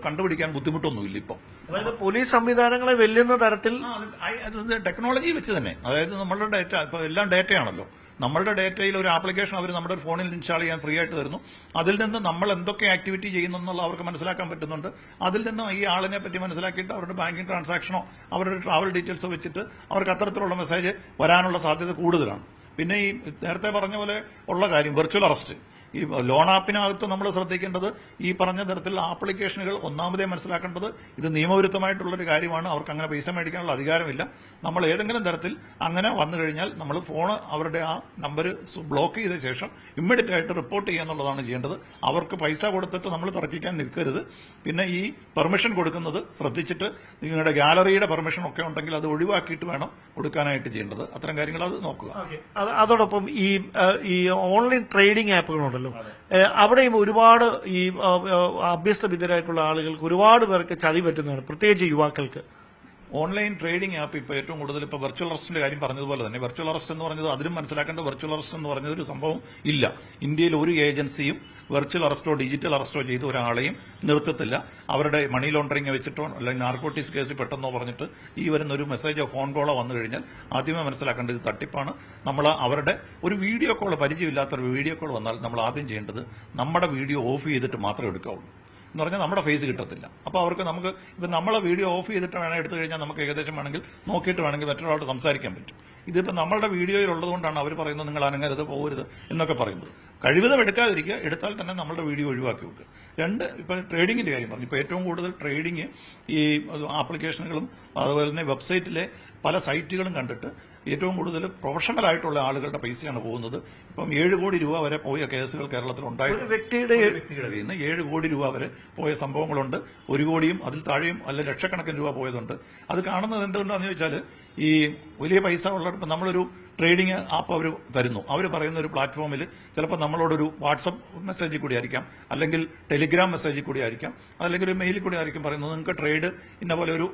കണ്ടുപിടിക്കാൻ ബുദ്ധിമുട്ടൊന്നുമില്ല ഇപ്പം. അതായത് പോലീസ് സംവിധാനങ്ങളെ വെല്ലുന്ന തരത്തിൽ ടെക്നോളജി വെച്ച് തന്നെ, അതായത് നമ്മളുടെ ഡാറ്റ ഇപ്പൊ എല്ലാം ഡാറ്റയാണല്ലോ. നമ്മളുടെ ഡാറ്റയിൽ ഒരു ആപ്ലിക്കേഷൻ അവർ നമ്മുടെ ഫോണിൽ ഇൻസ്റ്റാൾ ചെയ്യാൻ ഫ്രീ ആയിട്ട് തരുന്നു. അതിൽ നിന്ന് നമ്മൾ എന്തൊക്കെ ആക്ടിവിറ്റി ചെയ്യുന്നു എന്നുള്ള അവർക്ക് മനസ്സിലാക്കാൻ പറ്റുന്നുണ്ട്. അതിൽ നിന്ന് ഈ ആളിനെ പറ്റി മനസ്സിലാക്കിയിട്ട് അവരുടെ ബാങ്കിങ് ട്രാൻസാക്ഷനോ അവരുടെ ട്രാവൽ ഡീറ്റെയിൽസോ വെച്ചിട്ട് അവർക്ക് അത്തരത്തിലുള്ള മെസ്സേജ് വരാനുള്ള സാധ്യത കൂടുതലാണ്. പിന്നെ ഈ നേരത്തെ പറഞ്ഞ പോലെ ഉള്ള കാര്യം വെർച്വൽ അറസ്റ്റ്, ഈ ലോൺ ആപ്പിനകത്ത് നമ്മൾ ശ്രദ്ധിക്കേണ്ടത് ഈ പറഞ്ഞ തരത്തിലുള്ള ആപ്ലിക്കേഷനുകൾ ഒന്നാമതേ മനസ്സിലാക്കേണ്ടത് ഇത് നിയമവിരുദ്ധമായിട്ടുള്ളൊരു കാര്യമാണ്. അവർക്ക് അങ്ങനെ പൈസ മേടിക്കാനുള്ള അധികാരമില്ല. നമ്മൾ ഏതെങ്കിലും തരത്തിൽ അങ്ങനെ വന്നു കഴിഞ്ഞാൽ നമ്മൾ ഫോൺ അവരുടെ ആ നമ്പർ ബ്ലോക്ക് ചെയ്ത ശേഷം ഇമ്മീഡിയറ്റ് ആയിട്ട് റിപ്പോർട്ട് ചെയ്യാന്നുള്ളതാണ് ചെയ്യേണ്ടത്. അവർക്ക് പൈസ കൊടുത്തിട്ട് നമ്മൾ തർക്കിക്കാൻ നിൽക്കരുത്. പിന്നെ ഈ പെർമിഷൻ കൊടുക്കുന്നത് ശ്രദ്ധിച്ചിട്ട് നിങ്ങളുടെ ഗാലറിയുടെ പെർമിഷൻ ഒക്കെ ഉണ്ടെങ്കിൽ അത് ഒഴിവാക്കിയിട്ട് വേണം കൊടുക്കാനായിട്ട് ചെയ്യേണ്ടത്. അത്തരം കാര്യങ്ങൾ അത് നോക്കുക. അതോടൊപ്പം ഈ ഓൺലൈൻ ട്രേഡിംഗ് ആപ്പുകളുണ്ട്, അവിടെയും ഒരുപാട് ഈ അഭ്യസ്തവിദ്യരായിട്ടുള്ള ആളുകൾക്ക് ഒരുപാട് പേർക്ക് ചതി പറ്റുന്നതാണ്, പ്രത്യേകിച്ച് യുവാക്കൾക്ക്. ഓൺലൈൻ ട്രേഡിംഗ് ആപ്പ് ഇപ്പോൾ ഏറ്റവും കൂടുതൽ ഇപ്പോൾ വെർച്വൽ അറസ്റ്റിന്റെ കാര്യം പറഞ്ഞതുപോലെ തന്നെ വെർച്വൽ അറസ്റ്റ് എന്ന് പറഞ്ഞത് അതിലും മനസ്സിലാക്കേണ്ട വെർച്വൽ അറസ്റ്റ് എന്ന് പറഞ്ഞത് ഒരു സംഭവം ഇല്ല. ഇന്ത്യയിൽ ഒരു ഏജൻസിയും വെർച്വൽ അറസ്റ്റോ ഡിജിറ്റൽ അറസ്റ്റോ ചെയ്ത് ഒരാളെയും നിർത്തത്തില്ല. അവരുടെ മണി ലോണ്ടറിംഗ് വെച്ചിട്ടോ അല്ലെങ്കിൽ നാർക്കോട്ടിക്സ് കേസിൽ പെട്ടെന്നോ പറഞ്ഞിട്ട് ഈ വരുന്ന ഒരു മെസ്സേജോ ഫോൺ കോളോ വന്നു കഴിഞ്ഞാൽ ആദ്യമേ മനസ്സിലാക്കേണ്ടത് ഇത് തട്ടിപ്പാണ്. നമ്മൾ അവരുടെ ഒരു വീഡിയോ കോൾ, പരിചയമില്ലാത്തൊരു വീഡിയോ കോൾ വന്നാൽ നമ്മൾ ആദ്യം ചെയ്യേണ്ടത് നമ്മുടെ വീഡിയോ ഓഫ് ചെയ്തിട്ട് മാത്രമേ എടുക്കാവുള്ളൂ. എന്ന് പറഞ്ഞാൽ നമ്മുടെ ഫേസ് കിട്ടത്തില്ല. അപ്പോൾ അവർക്ക് നമുക്ക് ഇപ്പം നമ്മളെ വീഡിയോ ഓഫ് ചെയ്തിട്ട് വേണം എടുത്തു കഴിഞ്ഞാൽ നമുക്ക് ഏകദേശം വേണമെങ്കിൽ നോക്കിയിട്ട് വേണമെങ്കിൽ മറ്റൊരാളോട് സംസാരിക്കാൻ പറ്റും. ഇതിപ്പോൾ നമ്മളുടെ വീഡിയോയിൽ ഉള്ളതുകൊണ്ടാണ് അവർ പറയുന്നത് നിങ്ങൾ അനങ്ങരുത്, പോകരുത് എന്നൊക്കെ പറയുന്നത്. കഴിവിധം എടുക്കാതിരിക്കുക, എടുത്താൽ തന്നെ നമ്മളുടെ വീഡിയോ ഒഴിവാക്കി വെക്കുക. രണ്ട്, ഇപ്പം ട്രേഡിങ്ങിന്റെ കാര്യം പറഞ്ഞു. ഇപ്പോൾ ഏറ്റവും കൂടുതൽ ട്രേഡിങ് ഈ ആപ്ലിക്കേഷനുകളും അതുപോലെ തന്നെ വെബ്സൈറ്റിലെ പല സൈറ്റുകളും കണ്ടിട്ട് ഏറ്റവും കൂടുതൽ പ്രൊഫഷണൽ ആയിട്ടുള്ള ആളുകളുടെ പൈസയാണ് പോകുന്നത്. ഇപ്പം 7 കോടി രൂപ വരെ പോയ കേസുകൾ കേരളത്തിൽ ഉണ്ടായിട്ട് വ്യക്തിയുടെ കയ്യിൽ നിന്ന് 7 കോടി രൂപ വരെ പോയ സംഭവങ്ങളുണ്ട്. 1 കോടിയും അതിൽ താഴെയും അല്ല ലക്ഷക്കണക്കിന് രൂപ പോയതുണ്ട്. അത് കാണുന്നത് എന്തുകൊണ്ടാണെന്ന് ചോദിച്ചാൽ ഈ വലിയ പൈസ ഉള്ള ഇപ്പം നമ്മളൊരു ട്രേഡിംഗ് ആപ്പ് അവർ തരുന്നു. അവർ പറയുന്ന ഒരു പ്ലാറ്റ്ഫോമിൽ ചിലപ്പോൾ നമ്മളോടൊരു വാട്സപ്പ് മെസ്സേജിൽ കൂടി ആയിരിക്കാം, അല്ലെങ്കിൽ ടെലിഗ്രാം മെസ്സേജിൽ കൂടി ആയിരിക്കാം, അല്ലെങ്കിൽ ഒരു മെയിലിൽ കൂടി ആയിരിക്കും പറയുന്നത് നിങ്ങൾക്ക് ട്രേഡ് ഇന്ന പോലെ ഒരു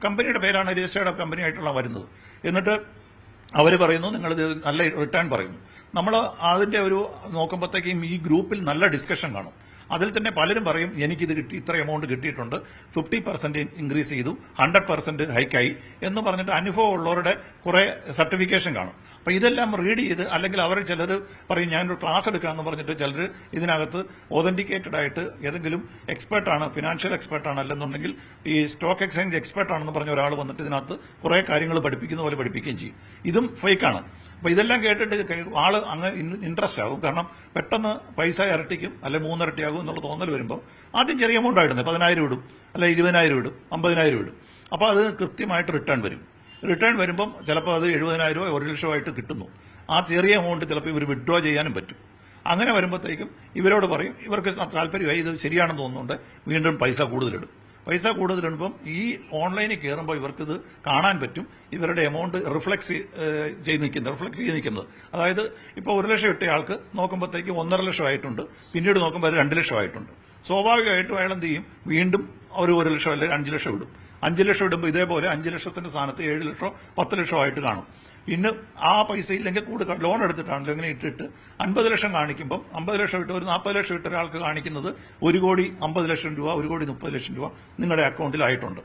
കമ്പനിയുടെ പേരാണ് രജിസ്റ്റേർഡ് കമ്പനി ആയിട്ടുള്ള വരുന്നത്. എന്നിട്ട് അവർ പറയുന്നു നിങ്ങളിത് നല്ല റിട്ടേൺ പറയുന്നു. നമ്മൾ അതിന്റെ ഒരു നോക്കുമ്പോഴത്തേക്കും ഈ ഗ്രൂപ്പിൽ നല്ല ഡിസ്കഷൻ കാണും. അതിൽ തന്നെ പലരും പറയും എനിക്കിത് കിട്ടി, ഇത്ര എമൗണ്ട് കിട്ടിയിട്ടുണ്ട്, 50% ഇൻക്രീസ് ചെയ്തു, 100% ഹൈക്കായി എന്ന് പറഞ്ഞിട്ട് അനുഭവം ഉള്ളവരുടെ കുറെ സർട്ടിഫിക്കേഷൻ കാണും. അപ്പൊ ഇതെല്ലാം റീഡ് ചെയ്ത് അല്ലെങ്കിൽ അവർ ചിലർ പറയും ഞാനൊരു ക്ലാസ് എടുക്കാമെന്ന് പറഞ്ഞിട്ട് ചിലർ ഇതിനകത്ത് ഒതന്റിക്കേറ്റഡ് ആയിട്ട് ഏതെങ്കിലും എക്സ്പെർട്ടാണ്, ഫിനാൻഷ്യൽ എക്സ്പെർട്ടാണ്, അല്ലെന്നുണ്ടെങ്കിൽ ഈ സ്റ്റോക്ക് എക്സ്ചേഞ്ച് എക്സ്പെർട്ടാണെന്ന് പറഞ്ഞ ഒരാൾ വന്നിട്ട് ഇതിനകത്ത് കുറെ കാര്യങ്ങൾ പഠിപ്പിക്കുന്ന പോലെ പഠിപ്പിക്കുകയും ചെയ്യും. ഇതും ഫേക്കാണ്. അപ്പൊ ഇതെല്ലാം കേട്ടിട്ട് ആള് അങ്ങ് ഇൻട്രസ്റ്റ് ആകും. കാരണം പെട്ടെന്ന് പൈസ ഇരട്ടിക്കും അല്ലെ 3 ഇരട്ടിയാകും എന്നുള്ള തോന്നൽ വരുമ്പോൾ ആദ്യം ചെറിയ എമൗണ്ട് ആയിടുന്നത് 10,000 ഇടും, അല്ലെ 20,000 ഇടും, 50,000 ഇടും. അപ്പൊ അത് കൃത്യമായിട്ട് റിട്ടേൺ വരും. റിട്ടേൺ വരുമ്പം ചിലപ്പോൾ അത് 70,000 1 ലക്ഷമായിട്ട് കിട്ടുന്നു. ആ ചെറിയ എമൗണ്ട് ചിലപ്പോൾ ഇവർ വിഡ്രോ ചെയ്യാനും പറ്റും. അങ്ങനെ വരുമ്പോഴത്തേക്കും ഇവരോട് പറയും ഇവർക്ക് താല്പര്യമായി ഇത് ശരിയാണെന്ന് തോന്നുന്നുണ്ട്, വീണ്ടും പൈസ കൂടുതലിടും. പൈസ കൂടുതലിടുമ്പം ഈ ഓൺലൈനിൽ കയറുമ്പോൾ ഇവർക്കിത് കാണാൻ പറ്റും. ഇവരുടെ എമൗണ്ട് റിഫ്ലക്ട് ചെയ്ത് നിൽക്കുന്നത്. അതായത് ഇപ്പോൾ 1 ലക്ഷം ഇട്ട ആൾക്ക് നോക്കുമ്പോഴത്തേക്ക് 1.5 ലക്ഷം ആയിട്ടുണ്ട്, പിന്നീട് നോക്കുമ്പോൾ അത് 2 ലക്ഷം ആയിട്ടുണ്ട്. സ്വാഭാവികമായിട്ടും അയാൾ എന്ത് ചെയ്യും, വീണ്ടും ഒരു 1 ലക്ഷം അല്ലെങ്കിൽ 5 ലക്ഷം ഇടും. 5 ലക്ഷം ഇടുമ്പോൾ ഇതേപോലെ 5 ലക്ഷത്തിന്റെ സ്ഥാനത്ത് 7 ലക്ഷമോ 10 ലക്ഷമോ ആയിട്ട് കാണും. പിന്നെ ആ പൈസ ഇല്ലെങ്കിൽ കൂടുതൽ ലോൺ എടുത്തിട്ടാണല്ലോ ഇങ്ങനെ ഇട്ടിട്ട് 50 ലക്ഷം കാണിക്കുമ്പോൾ 50 ലക്ഷം ഇട്ട് ഒരു 40 ലക്ഷം ഇട്ട ഒരാൾക്ക് കാണിക്കുന്നത് 1 കോടി 50 ലക്ഷം രൂപ, 1 കോടി 30 ലക്ഷം രൂപ നിങ്ങളുടെ അക്കൗണ്ടിലായിട്ടുണ്ട്.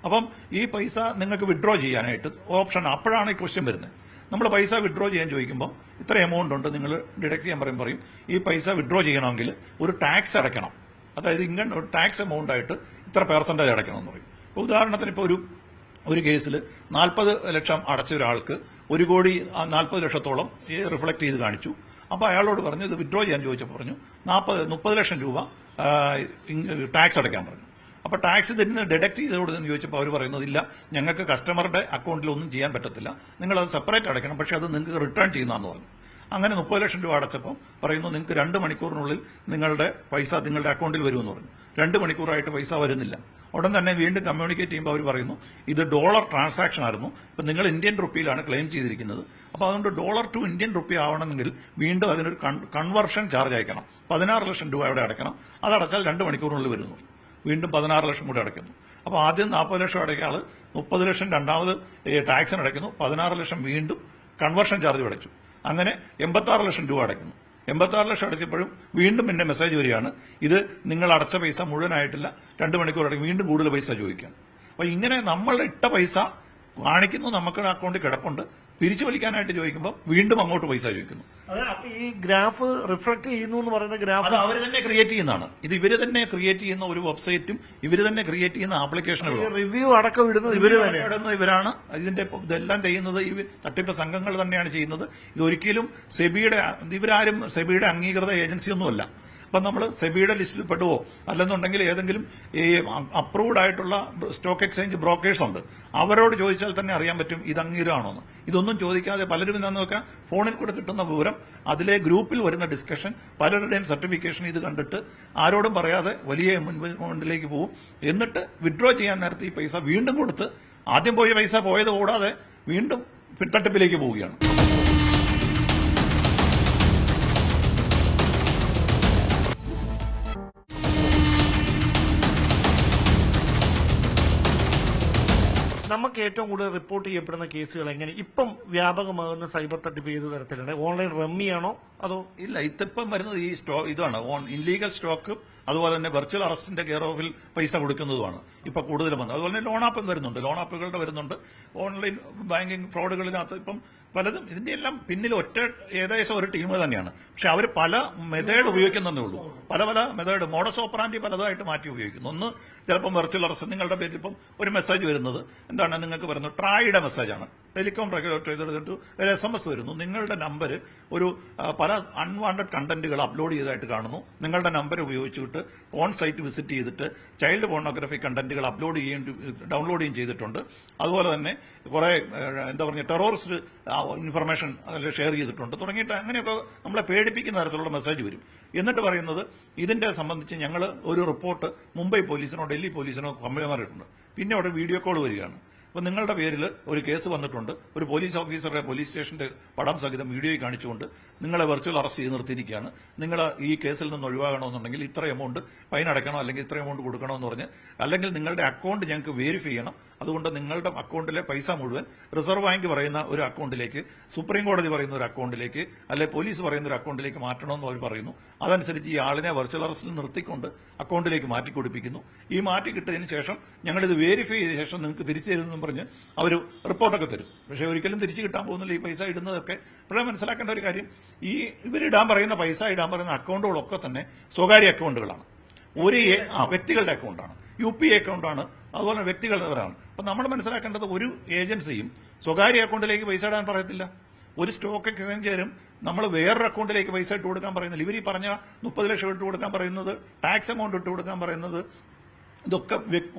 അപ്പം ഈ പൈസ നിങ്ങൾക്ക് വിഡ്രോ ചെയ്യാനായിട്ട് ഓപ്ഷൻ, അപ്പോഴാണ് ഈ ക്വസ്റ്റ്യൻ വരുന്നത്. നമ്മൾ പൈസ വിഡ്രോ ചെയ്യാൻ ചോദിക്കുമ്പോൾ ഇത്ര എമൗണ്ട് ഉണ്ട് നിങ്ങൾ ഡിഡക്ട് ചെയ്യാൻ പറയും ഈ പൈസ വിഡ്രോ ചെയ്യണമെങ്കിൽ ഒരു ടാക്സ് അടയ്ക്കണം. അതായത് ഇങ്ങനെ ഒരു ടാക്സ് എമൗണ്ട് ആയിട്ട് ഇത്ര പെർസെന്റേജ് അടയ്ക്കണം എന്ന് പറയും. ഇപ്പോൾ ഉദാഹരണത്തിന് ഇപ്പോൾ ഒരു കേസിൽ 40 ലക്ഷം അടച്ച ഒരാൾക്ക് 1 കോടി 40 ലക്ഷത്തോളം റിഫ്ലക്ട് ചെയ്ത് കാണിച്ചു. അപ്പോൾ അയാളോട് പറഞ്ഞു ഇത് വിഡ്രോ ചെയ്യാൻ ചോദിച്ചപ്പോൾ പറഞ്ഞു 30 ലക്ഷം രൂപ ടാക്സ് അടയ്ക്കാൻ പറഞ്ഞു. അപ്പോൾ ടാക്സ് ഇതിന് ഡിഡക്ട് ചെയ്തോടെന്ന് ചോദിച്ചപ്പോൾ അവർ പറയുന്നത് ഇല്ല, ഞങ്ങൾക്ക് കസ്റ്റമറുടെ അക്കൗണ്ടിൽ ഒന്നും ചെയ്യാൻ പറ്റത്തില്ല, നിങ്ങളത് സെപ്പറേറ്റ് അടയ്ക്കണം, പക്ഷെ അത് നിങ്ങൾക്ക് റിട്ടേൺ ചെയ്യുന്നതെന്ന് പറഞ്ഞു. അങ്ങനെ 30 ലക്ഷം രൂപ അടച്ചപ്പോൾ പറയുന്നു നിങ്ങൾക്ക് 2 മണിക്കൂറിനുള്ളിൽ നിങ്ങളുടെ പൈസ നിങ്ങളുടെ അക്കൗണ്ടിൽ വരുമെന്ന് പറഞ്ഞു. 2 മണിക്കൂറായിട്ട് പൈസ വരുന്നില്ല. ഉടൻ തന്നെ വീണ്ടും കമ്മ്യൂണിക്കേറ്റ് ചെയ്യുമ്പോൾ അവർ പറയുന്നു ഇത് ഡോളർ ട്രാൻസാക്ഷൻ ആയിരുന്നു, ഇപ്പൊ നിങ്ങൾ ഇന്ത്യൻ റുപ്പിയിലാണ് ക്ലെയിം ചെയ്തിരിക്കുന്നത്, അപ്പൊ അതുകൊണ്ട് ഡോളർ ടു ഇന്ത്യൻ റുപ്പി ആവണമെങ്കിൽ വീണ്ടും അതിനൊരു കൺവേർഷൻ ചാർജ് അയക്കണം. 16 ലക്ഷം രൂപ അവിടെ അടയ്ക്കണം. അത് അടച്ചാൽ 2 മണിക്കൂറിനുള്ളിൽ വരുന്നു. വീണ്ടും 16 ലക്ഷം കൂടി അടയ്ക്കുന്നു. അപ്പോൾ ആദ്യം 40 ലക്ഷം അടയ്ക്കുക ആള് 30 ലക്ഷം രണ്ടാമത് ടാക്സിന് അടയ്ക്കുന്നു. 16 ലക്ഷം വീണ്ടും കൺവേർഷൻ ചാർജ് അടച്ചു. അങ്ങനെ 86 ലക്ഷം രൂപ അടയ്ക്കുന്നു. 86 ലക്ഷം അടച്ചപ്പോഴും വീണ്ടും എന്റെ മെസ്സേജ് വരികയാണ്, ഇത് നിങ്ങൾ അടച്ച പൈസ മുഴുവനായിട്ടില്ല, 2 മണിക്കൂർ അടയ്ക്കും, വീണ്ടും കൂടുതൽ പൈസ ചോദിക്കാം. അപ്പൊ ഇങ്ങനെ നമ്മൾ ഇട്ട പൈസ കാണിക്കുന്നു, നമുക്ക് അക്കൗണ്ടിൽ കിടപ്പുണ്ട്, പിരിച്ചു വലിക്കാനായിട്ട് ചോദിക്കുമ്പോൾ വീണ്ടും അങ്ങോട്ട് പൈസ ചോദിക്കുന്നു. അപ്പൊ ഈ ഗ്രാഫ് റിഫ്ലക്ട് ചെയ്യുന്നു എന്ന് പറയുന്ന ഗ്രാഫ് അത് അവർ തന്നെ ക്രിയേറ്റ് ചെയ്യുന്നതാണ്. ഇത് ഇവര് തന്നെ ക്രിയേറ്റ് ചെയ്യുന്ന ഒരു വെബ്സൈറ്റും ഇവര് തന്നെ ക്രിയേറ്റ് ചെയ്യുന്ന ആപ്ലിക്കേഷനുകളും റിവ്യൂ അടക്കം ഇടുന്നത് ഇവരാണ്. ഇതിന്റെ ഇതെല്ലാം ചെയ്യുന്നത് ഈ തട്ടിപ്പ് സംഘങ്ങൾ തന്നെയാണ് ചെയ്യുന്നത്. ഇതൊരിക്കലും ഇവരാരും സെബിയുടെ അംഗീകൃത ഏജൻസിയൊന്നുമല്ല. അപ്പൊ നമ്മൾ സെബിയുടെ ലിസ്റ്റിൽ പെടുവോ അല്ലെന്നുണ്ടെങ്കിൽ ഏതെങ്കിലും ഈ അപ്രൂവ്ഡ് ആയിട്ടുള്ള സ്റ്റോക്ക് എക്സ്ചേഞ്ച് ബ്രോക്കേഴ്സ് ഉണ്ട്, അവരോട് ചോദിച്ചാൽ തന്നെ അറിയാൻ പറ്റും ഇത് അംഗീകാരമാണോന്ന്. ഇതൊന്നും ചോദിക്കാതെ പലരും എന്താണെന്ന് വെച്ചാൽ ഫോണിൽ കൂടെ കിട്ടുന്ന വിവരം, അതിലെ ഗ്രൂപ്പിൽ വരുന്ന ഡിസ്കഷൻ, പലരുടെയും സർട്ടിഫിക്കേഷൻ ഇത് കണ്ടിട്ട് ആരോടും പറയാതെ വലിയ മുൻപിലേക്ക് പോകും. എന്നിട്ട് വിഡ്രോ ചെയ്യാൻ നേരത്തെ ഈ പൈസ വീണ്ടും കൊടുത്ത് ആദ്യം പോയ പൈസ പോയത് കൂടാതെ വീണ്ടും തട്ടിപ്പിലേക്ക് പോവുകയാണ്. നമുക്ക് ഏറ്റവും കൂടുതൽ റിപ്പോർട്ട് ചെയ്യപ്പെടുന്ന കേസുകൾ എങ്ങനെ ഇപ്പം വ്യാപകമാകുന്ന സൈബർ തട്ടിപ്പ് ഏത് തരത്തിലാണ്? ഓൺലൈൻ റമ്മിയാണോ അതോ? ഇല്ല, ഇതിപ്പം വരുന്നത് ഈ ഇതാണ് ഇല്ലീഗൽ സ്റ്റോക്ക്, അതുപോലെ തന്നെ വെർച്വൽ അറസ്റ്റിന്റെ കെയർ ഓഫിൽ പൈസ കൊടുക്കുന്നതുമാണ് ഇപ്പൊ കൂടുതലും വന്നത്. അതുപോലെ തന്നെ ലോൺ ആപ്പ് വരുന്നുണ്ട്, ലോൺ ആപ്പുകളുടെ വരുന്നുണ്ട്. ഓൺലൈൻ ബാങ്കിങ് ഫ്രോഡുകളിനകത്ത് ഇപ്പം പലതും ഇതിന്റെ എല്ലാം പിന്നിൽ ഏകദേശം ഒരു ടീം തന്നെയാണ്. പക്ഷെ അവർ പല മെത്തേഡ് ഉപയോഗിക്കുന്നതേ ഉള്ളൂ. പല മെത്തേഡ് മോഡസ് ഓപ്പറാൻഡി പലതായിട്ട് മാറ്റി ഉപയോഗിക്കുന്നു. ഒന്ന് ചിലപ്പം വെർച്വൽ അറസ്റ്റ്, നിങ്ങളുടെ പേരിൽ ഇപ്പം ഒരു മെസ്സേജ് വരുന്നത് എന്താണ്, നിങ്ങൾക്ക് പറയുന്നത് ട്രായുടെ മെസ്സേജാണ്, ടെലികോം റെഗുലേറ്റർ ചെയ്തിട്ട് ഒരു SMS വരുന്നു, നിങ്ങളുടെ നമ്പർ ഒരു പല അൺവാണ്ടഡ് കണ്ടന്റുകൾ അപ്ലോഡ് ചെയ്തതായിട്ട് കാണുന്നു, നിങ്ങളുടെ നമ്പർ ഉപയോഗിച്ചിട്ട് ഓൺ സൈറ്റ് വിസിറ്റ് ചെയ്തിട്ട് ചൈൽഡ് പോർണോഗ്രഫി കണ്ടന്റുകൾ ഡൗൺലോഡ് ചെയ്തിട്ടുണ്ട്. അതുപോലെ തന്നെ കുറെ ടെററിസ്റ്റ് ഇൻഫർമേഷൻ അതിൽ ഷെയർ ചെയ്തിട്ടുണ്ട് തുടങ്ങിയിട്ട് അങ്ങനെയൊക്കെ നമ്മളെ പേടിപ്പിക്കുന്ന തരത്തിലുള്ള മെസ്സേജ് വരും. എന്നിട്ട് പറയുന്നത് ഇതിന്റെ സംബന്ധിച്ച് ഞങ്ങൾ ഒരു റിപ്പോർട്ട് മുംബൈ പോലീസിനോ ഡൽഹി പോലീസിനോ കൈമാറിയിട്ടുണ്ട്. പിന്നെ അവിടെ വീഡിയോ കോൾ വരികയാണ്, അപ്പൊ നിങ്ങളുടെ പേരിൽ ഒരു കേസ് വന്നിട്ടുണ്ട്, ഒരു പോലീസ് ഓഫീസറുടെ പോലീസ് സ്റ്റേഷന്റെ പടം സഹിതം വീഡിയോയിൽ കാണിച്ചുകൊണ്ട് നിങ്ങളെ വെർച്വൽ അറസ്റ്റ് ചെയ്ത് നിർത്തിയിരിക്കുകയാണ്, നിങ്ങൾ ഈ കേസിൽ നിന്ന് ഒഴിവാകണമെന്നുണ്ടെങ്കിൽ ഇത്ര എമൗണ്ട് ഫൈൻ അടയ്ക്കണോ അല്ലെങ്കിൽ ഇത്ര എമൗണ്ട് കൊടുക്കണോ എന്ന് പറഞ്ഞ്, അല്ലെങ്കിൽ നിങ്ങളുടെ അക്കൗണ്ട് ഞങ്ങൾക്ക് വെരിഫൈ ചെയ്യണം, അതുകൊണ്ട് നിങ്ങളുടെ അക്കൗണ്ടിലെ പൈസ മുഴുവൻ റിസർവ് ബാങ്ക് പറയുന്ന ഒരു അക്കൗണ്ടിലേക്ക്, സുപ്രീം കോടതി പറയുന്ന ഒരു അക്കൗണ്ടിലേക്ക്, അല്ലെ പോലീസ് പറയുന്ന ഒരു അക്കൗണ്ടിലേക്ക് മാറ്റണമെന്ന് അവർ പറയുന്നു. അതനുസരിച്ച് ഈ ആളിനെ വെർച്വൽ അറസ്റ്റിൽ നിർത്തിക്കൊണ്ട് അക്കൗണ്ടിലേക്ക് മാറ്റിക്കൊടുപ്പിക്കുന്നു. ഈ മാറ്റി കിട്ടിയതിന് ശേഷം ഞങ്ങളിത് വെരിഫൈ ചെയ്ത ശേഷം നിങ്ങൾക്ക് തിരിച്ചു തരുമെന്നും പറഞ്ഞ് അവർ റിപ്പോർട്ടൊക്കെ തരും. പക്ഷെ ഒരിക്കലും തിരിച്ചു കിട്ടാൻ പോകുന്നില്ല. ഈ പൈസ ഇടുന്നതൊക്കെ ഇപ്പോഴേ മനസ്സിലാക്കേണ്ട ഒരു കാര്യം, ഈ ഇവരിടാൻ പറയുന്ന പൈസ ഇടാൻ പറയുന്ന അക്കൗണ്ടുകളൊക്കെ തന്നെ സ്വകാര്യ അക്കൗണ്ടുകളാണ്, ഒരു വ്യക്തികളുടെ അക്കൗണ്ടാണ്, UPI അക്കൗണ്ടാണ്, അതുപോലെ വ്യക്തികളുടെവരാണ്. അപ്പൊ നമ്മൾ മനസ്സിലാക്കേണ്ടത് ഒരു ഏജൻസിയും സ്വകാര്യ അക്കൗണ്ടിലേക്ക് പൈസ ഇടാൻ പറയത്തില്ല. ഒരു സ്റ്റോക്ക് എക്സ്ചേഞ്ചുകാരും നമ്മൾ വേറൊരു അക്കൗണ്ടിലേക്ക് പൈസ ഇട്ട് കൊടുക്കാൻ പറയുന്നില്ല. ഇവർ ഈ പറഞ്ഞ 30 ലക്ഷം ഇട്ട് കൊടുക്കാൻ പറയുന്നത്, ടാക്സ് എമൗണ്ട് ഇട്ട് കൊടുക്കാൻ പറയുന്നത്, ഇതൊക്കെ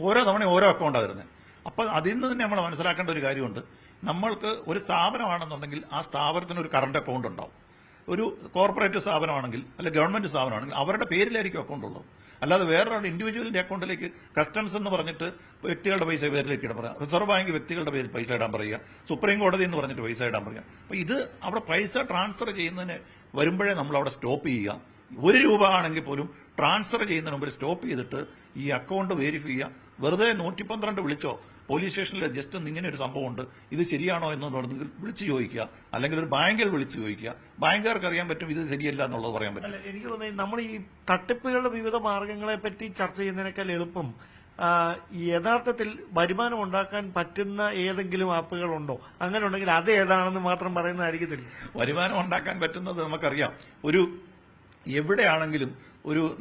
ഓരോ തവണ ഓരോ അക്കൗണ്ടാണ് വരുന്നത്. അപ്പൊ അതിൽ നിന്ന് തന്നെ നമ്മൾ മനസ്സിലാക്കേണ്ട ഒരു കാര്യമുണ്ട്, നമ്മൾക്ക് ഒരു സ്ഥാപനമാണെന്നുണ്ടെങ്കിൽ ആ സ്ഥാപനത്തിന് ഒരു കറണ്ട് അക്കൗണ്ട് ഉണ്ടാവും. ഒരു കോർപ്പറേറ്റ് സ്ഥാപനമാണെങ്കിൽ അല്ലെ ഗവൺമെന്റ് സ്ഥാപനമാണെങ്കിൽ അവരുടെ പേരിലായിരിക്കും അക്കൗണ്ട് ഉള്ളത്. അല്ലാതെ വേറൊരാളുടെ ഇൻഡിവിജ്വലിന്റെ അക്കൗണ്ടിലേക്ക് കസ്റ്റംസ് എന്ന് പറഞ്ഞിട്ട് വ്യക്തികളുടെ പൈസ പേരിലേക്ക് ഇടാൻ പറയുക, റിസർവ് ബാങ്ക് വ്യക്തികളുടെ പേരിൽ പൈസ ഇടാൻ പറയുക, സുപ്രീം കോടതി എന്ന് പറഞ്ഞിട്ട് പൈസ ഇടാൻ പറയുക. അപ്പൊ ഇത് അവിടെ പൈസ ട്രാൻസ്ഫർ ചെയ്യുന്നതിന് വരുമ്പോഴേ നമ്മൾ അവിടെ സ്റ്റോപ്പ് ചെയ്യുക. 1 രൂപ ആണെങ്കിൽ പോലും ട്രാൻസ്ഫർ ചെയ്യുന്നതിന് മുമ്പ് സ്റ്റോപ്പ് ചെയ്തിട്ട് ഈ അക്കൗണ്ട് വെരിഫൈ ചെയ്യുക. വെറുതെ 112 വിളിച്ചോ പോലീസ് സ്റ്റേഷനിൽ ജസ്റ്റ് ഇങ്ങനെ ഒരു സംഭവമുണ്ട്, ഇത് ശരിയാണോ എന്ന് വിളിച്ചു ചോദിക്കുക, അല്ലെങ്കിൽ ഒരു ബാങ്കിൽ വിളിച്ചു ചോദിക്കുക. ബാങ്കുകാർക്ക് അറിയാൻ പറ്റും ഇത് ശരിയല്ല എന്നുള്ളത് പറയാൻ പറ്റും. എനിക്ക് തോന്നുന്നത് നമ്മൾ ഈ തട്ടിപ്പുകളുടെ വിവിധ മാർഗങ്ങളെ പറ്റി ചർച്ച ചെയ്യുന്നതിനേക്കാൾ എളുപ്പം യഥാർത്ഥത്തിൽ വരുമാനം ഉണ്ടാക്കാൻ പറ്റുന്ന ഏതെങ്കിലും ആപ്പുകളുണ്ടോ? അങ്ങനെ ഉണ്ടെങ്കിൽ അത് ഏതാണെന്ന് മാത്രം പറയുന്നതായിരിക്കത്തില്ല. വരുമാനം ഉണ്ടാക്കാൻ പറ്റുന്നത് നമുക്കറിയാം. എവിടെയാണെങ്കിലും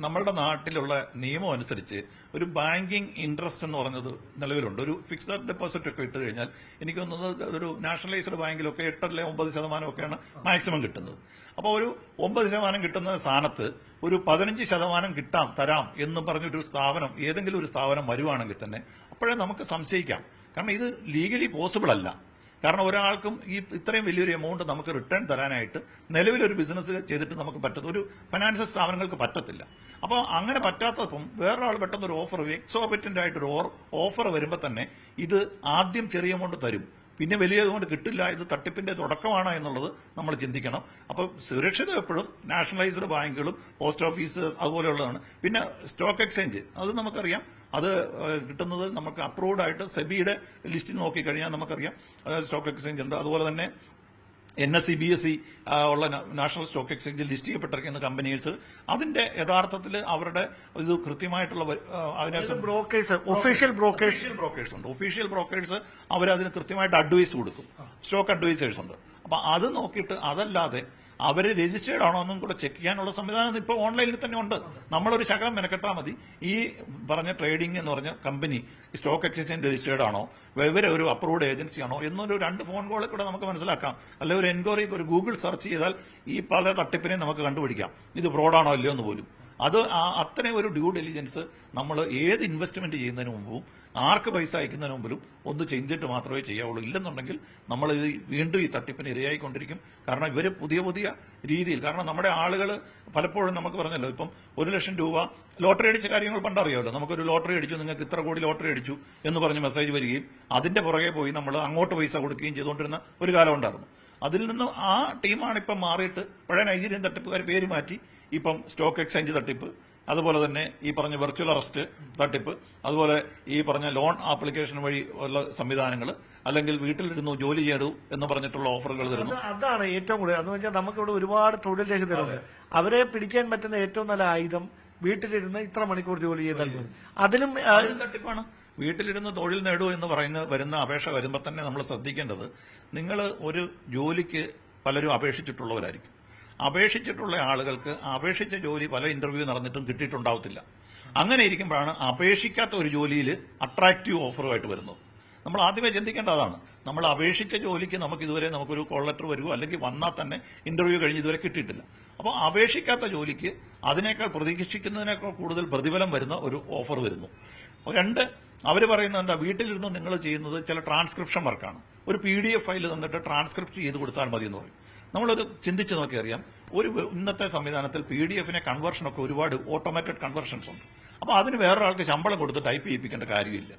നമ്മളുടെ നാട്ടിലുള്ള നിയമം അനുസരിച്ച് ഒരു ബാങ്കിങ് ഇൻട്രസ്റ്റ് എന്ന് പറഞ്ഞത് നിലവിലുണ്ട്. ഒരു ഫിക്സ്ഡ് ഡെപ്പോസിറ്റ് ഒക്കെ ഇട്ട് കഴിഞ്ഞാൽ എനിക്ക് തോന്നുന്നത് ഒരു നാഷണലൈസ്ഡ് ബാങ്കിലൊക്കെ 8-9% ഒക്കെയാണ് മാക്സിമം കിട്ടുന്നത്. അപ്പോൾ ഒരു 9% കിട്ടുന്ന സ്ഥാനത്ത് ഒരു 15% തരാം എന്ന് പറഞ്ഞൊരു സ്ഥാപനം, ഏതെങ്കിലും ഒരു സ്ഥാപനം വരുവാണെങ്കിൽ തന്നെ അപ്പോഴേ നമുക്ക് സംശയിക്കാം. കാരണം ഇത് ലീഗലി പോസിബിൾ അല്ല. കാരണം ഒരാൾക്കും ഈ ഇത്രയും വലിയൊരു എമൗണ്ട് നമുക്ക് റിട്ടേൺ തരാനായിട്ട് നിലവിലൊരു ബിസിനസ് ചെയ്തിട്ട് നമുക്ക് പറ്റത്തില്ല, ഒരു ഫൈനാൻഷ്യൽ സ്ഥാപനങ്ങൾക്ക് പറ്റത്തില്ല. അപ്പോൾ അങ്ങനെ പറ്റാത്തപ്പം വേറൊരാൾ പെട്ടെന്ന് ഒരു ഓഫർ, എക്സോർബിറ്റന്റ് ആയിട്ടൊരു ഓഫർ വരുമ്പോൾ തന്നെ ഇത് ആദ്യം ചെറിയ എമൗണ്ട് തരും, പിന്നെ വലിയ എമൗണ്ട് കിട്ടില്ല, ഇത് തട്ടിപ്പിന്റെ തുടക്കമാണ് എന്നുള്ളത് നമ്മൾ ചിന്തിക്കണം. അപ്പോൾ സുരക്ഷിതം എപ്പോഴും നാഷണലൈസ്ഡ് ബാങ്കുകളും പോസ്റ്റ് ഓഫീസ് അതുപോലെയുള്ളതാണ്. പിന്നെ സ്റ്റോക്ക് എക്സ്ചേഞ്ച് അത് നമുക്കറിയാം, അത് കിട്ടുന്നത് നമുക്ക് അപ്രൂവ്ഡ് ആയിട്ട് സെബിയുടെ ലിസ്റ്റിൽ നോക്കിക്കഴിഞ്ഞാൽ നമുക്കറിയാം സ്റ്റോക്ക് എക്സ്ചേഞ്ച് ഉണ്ട്. അതുപോലെ തന്നെ NSE BSE ഉള്ള നാഷണൽ സ്റ്റോക്ക് എക്സ്ചേഞ്ചിൽ ലിസ്റ്റ് ചെയ്യപ്പെട്ടിരിക്കുന്ന കമ്പനീസ് അതിന്റെ യഥാർത്ഥത്തിൽ അവരുടെ ഇത് കൃത്യമായിട്ടുള്ള ഒഫീഷ്യൽ ബ്രോക്കേഴ്സ് ഉണ്ട്. ഒഫീഷ്യൽ ബ്രോക്കേഴ്സ് അവരതിന് കൃത്യമായിട്ട് അഡ്വൈസ് കൊടുക്കും, സ്റ്റോക്ക് അഡ്വൈസേഴ്സ് ഉണ്ട്. അപ്പൊ അത് നോക്കിയിട്ട് അതല്ലാതെ അവര് രജിസ്റ്റേർഡ് ആണോ എന്നും കൂടെ ചെക്ക് ചെയ്യാനുള്ള സംവിധാനം ഇപ്പോൾ ഓൺലൈനിൽ തന്നെ ഉണ്ട്. നമ്മളൊരു ശകലം മെനക്കെട്ടാൽ മതി. ഈ പറഞ്ഞ ട്രേഡിംഗ് എന്ന് പറഞ്ഞ കമ്പനി സ്റ്റോക്ക് എക്സ്ചേഞ്ച് രജിസ്റ്റേർഡ് ആണോ, ഇവരെ ഒരു അപ്രൂവ്ഡ് ഏജൻസി ആണോ എന്നൊരു 2 ഫോൺ കോളിൽ കൂടെ നമുക്ക് മനസ്സിലാക്കാം. അല്ലെങ്കിൽ ഒരു എൻക്വയറി, ഒരു ഗൂഗിൾ സെർച്ച് ചെയ്താൽ ഈ പല തട്ടിപ്പിനെയും നമുക്ക് കണ്ടുപിടിക്കാം, ഇത് ഫ്രോഡാണോ അല്ലയോ എന്ന് പോലും. അത് അത്രയും ഒരു ഡ്യൂ ഡെലിജൻസ് നമ്മൾ ഏത് ഇൻവെസ്റ്റ്മെന്റ് ചെയ്യുന്നതിന് മുമ്പും ആർക്ക് പൈസ അയക്കുന്നതിന് മുമ്പിലും ഒന്ന് ചെയ്തിട്ട് മാത്രമേ ചെയ്യാവുള്ളൂ. ഇല്ലെന്നുണ്ടെങ്കിൽ നമ്മൾ വീണ്ടും ഈ തട്ടിപ്പിന് ഇരയായിക്കൊണ്ടിരിക്കും. കാരണം ഇവര് പുതിയ പുതിയ രീതിയിൽ, കാരണം നമ്മുടെ ആളുകൾ പലപ്പോഴും നമുക്ക് പറഞ്ഞല്ലോ, ഇപ്പം 1 ലക്ഷം രൂപ ലോട്ടറി അടിച്ച കാര്യങ്ങൾ പണ്ടറിയാമല്ലോ, നമുക്കൊരു ലോട്ടറി അടിച്ചു, നിങ്ങൾക്ക് ഇത്ര കോടി ലോട്ടറി അടിച്ചു എന്ന് പറഞ്ഞ് മെസ്സേജ് വരികയും അതിന്റെ പുറകെ പോയി നമ്മൾ അങ്ങോട്ട് പൈസ കൊടുക്കുകയും ചെയ്തുകൊണ്ടിരുന്ന ഒരു കാലം ഉണ്ടായിരുന്നു. അതിൽ നിന്ന് ആ ടീമാണ് ഇപ്പം മാറിയിട്ട് പഴയ നൈജീരിയൻ തട്ടിപ്പുകാർ പേര് മാറ്റി ഇപ്പം സ്റ്റോക്ക് എക്സ്ചേഞ്ച് തട്ടിപ്പ്, അതുപോലെ തന്നെ ഈ പറഞ്ഞ വെർച്വൽ അറസ്റ്റ് തട്ടിപ്പ്, അതുപോലെ ഈ പറഞ്ഞ ലോൺ ആപ്ലിക്കേഷൻ വഴി ഉള്ള സംവിധാനങ്ങൾ, അല്ലെങ്കിൽ വീട്ടിലിരുന്നു ജോലി ചെയ്തു എന്ന് പറഞ്ഞിട്ടുള്ള ഓഫറുകൾ തരുന്നു. അതാണ് ഏറ്റവും കൂടുതൽ. എന്ന് വെച്ചാൽ നമുക്കിവിടെ ഒരുപാട് തൊഴിൽ രഹിതരുണ്ട്. അവരെ പിടിക്കാൻ പറ്റുന്ന ഏറ്റവും നല്ല ആയുധം വീട്ടിലിരുന്ന് ഇത്ര മണിക്കൂർ ജോലി ചെയ്താൽ മതി. അതിലും തട്ടിപ്പാണ്. വീട്ടിലിരുന്ന് തൊഴിൽ നേടൂ എന്ന് വരുന്ന അപേക്ഷ വരുമ്പോൾ തന്നെ നമ്മൾ ശ്രദ്ധിക്കേണ്ടത്, നിങ്ങൾ ഒരു ജോലിക്ക് പലരും അപേക്ഷിച്ചിട്ടുള്ളവരായിരിക്കും. അപേക്ഷിച്ചിട്ടുള്ള ആളുകൾക്ക് അപേക്ഷിച്ച ജോലി പല ഇന്റർവ്യൂ നടന്നിട്ടും കിട്ടിയിട്ടുണ്ടാവത്തില്ല. അങ്ങനെ ഇരിക്കുമ്പോഴാണ് അപേക്ഷിക്കാത്ത ഒരു ജോലിയിൽ അട്രാക്റ്റീവ് ഓഫറുമായിട്ട് വരുന്നത്. നമ്മൾ ആദ്യമേ ചിന്തിക്കേണ്ട അതാണ്. നമ്മൾ അപേക്ഷിച്ച ജോലിക്ക് ഇതുവരെ നമുക്കൊരു കോൾ ലെറ്റർ വരുമോ, അല്ലെങ്കിൽ വന്നാൽ തന്നെ ഇന്റർവ്യൂ കഴിഞ്ഞ് ഇതുവരെ കിട്ടിയിട്ടില്ല. അപ്പോൾ അപേക്ഷിക്കാത്ത ജോലിക്ക് അതിനേക്കാൾ പ്രതീക്ഷിക്കുന്നതിനേക്കാൾ കൂടുതൽ പ്രതിഫലം വരുന്ന ഒരു ഓഫർ വരുന്നു. 2, അവർ പറയുന്നത് എന്താ, വീട്ടിലിരുന്ന് നിങ്ങൾ ചെയ്യുന്നത് ചില ട്രാൻസ്ക്രിപ്ഷൻ വർക്കാണ്. ഒരു PDF ഫയൽ തന്നിട്ട് ട്രാൻസ്ക്രിപ്റ്റ് ചെയ്ത് കൊടുത്താൽ മതി എന്ന് പറയും. നമ്മളൊരു ചിന്തിച്ച് നോക്കി അറിയാം, ഒരു ഇന്നത്തെ സംവിധാനത്തിൽ PDF-നെ കൺവേർഷനൊക്കെ ഒരുപാട് ഓട്ടോമാറ്റഡ് കൺവേർഷൻസ് ഉണ്ട്. അപ്പോൾ അതിന് വേറൊരാൾക്ക് ശമ്പളം കൊടുത്ത് ടൈപ്പ് ചെയ്യിപ്പിക്കേണ്ട കാര്യമില്ല.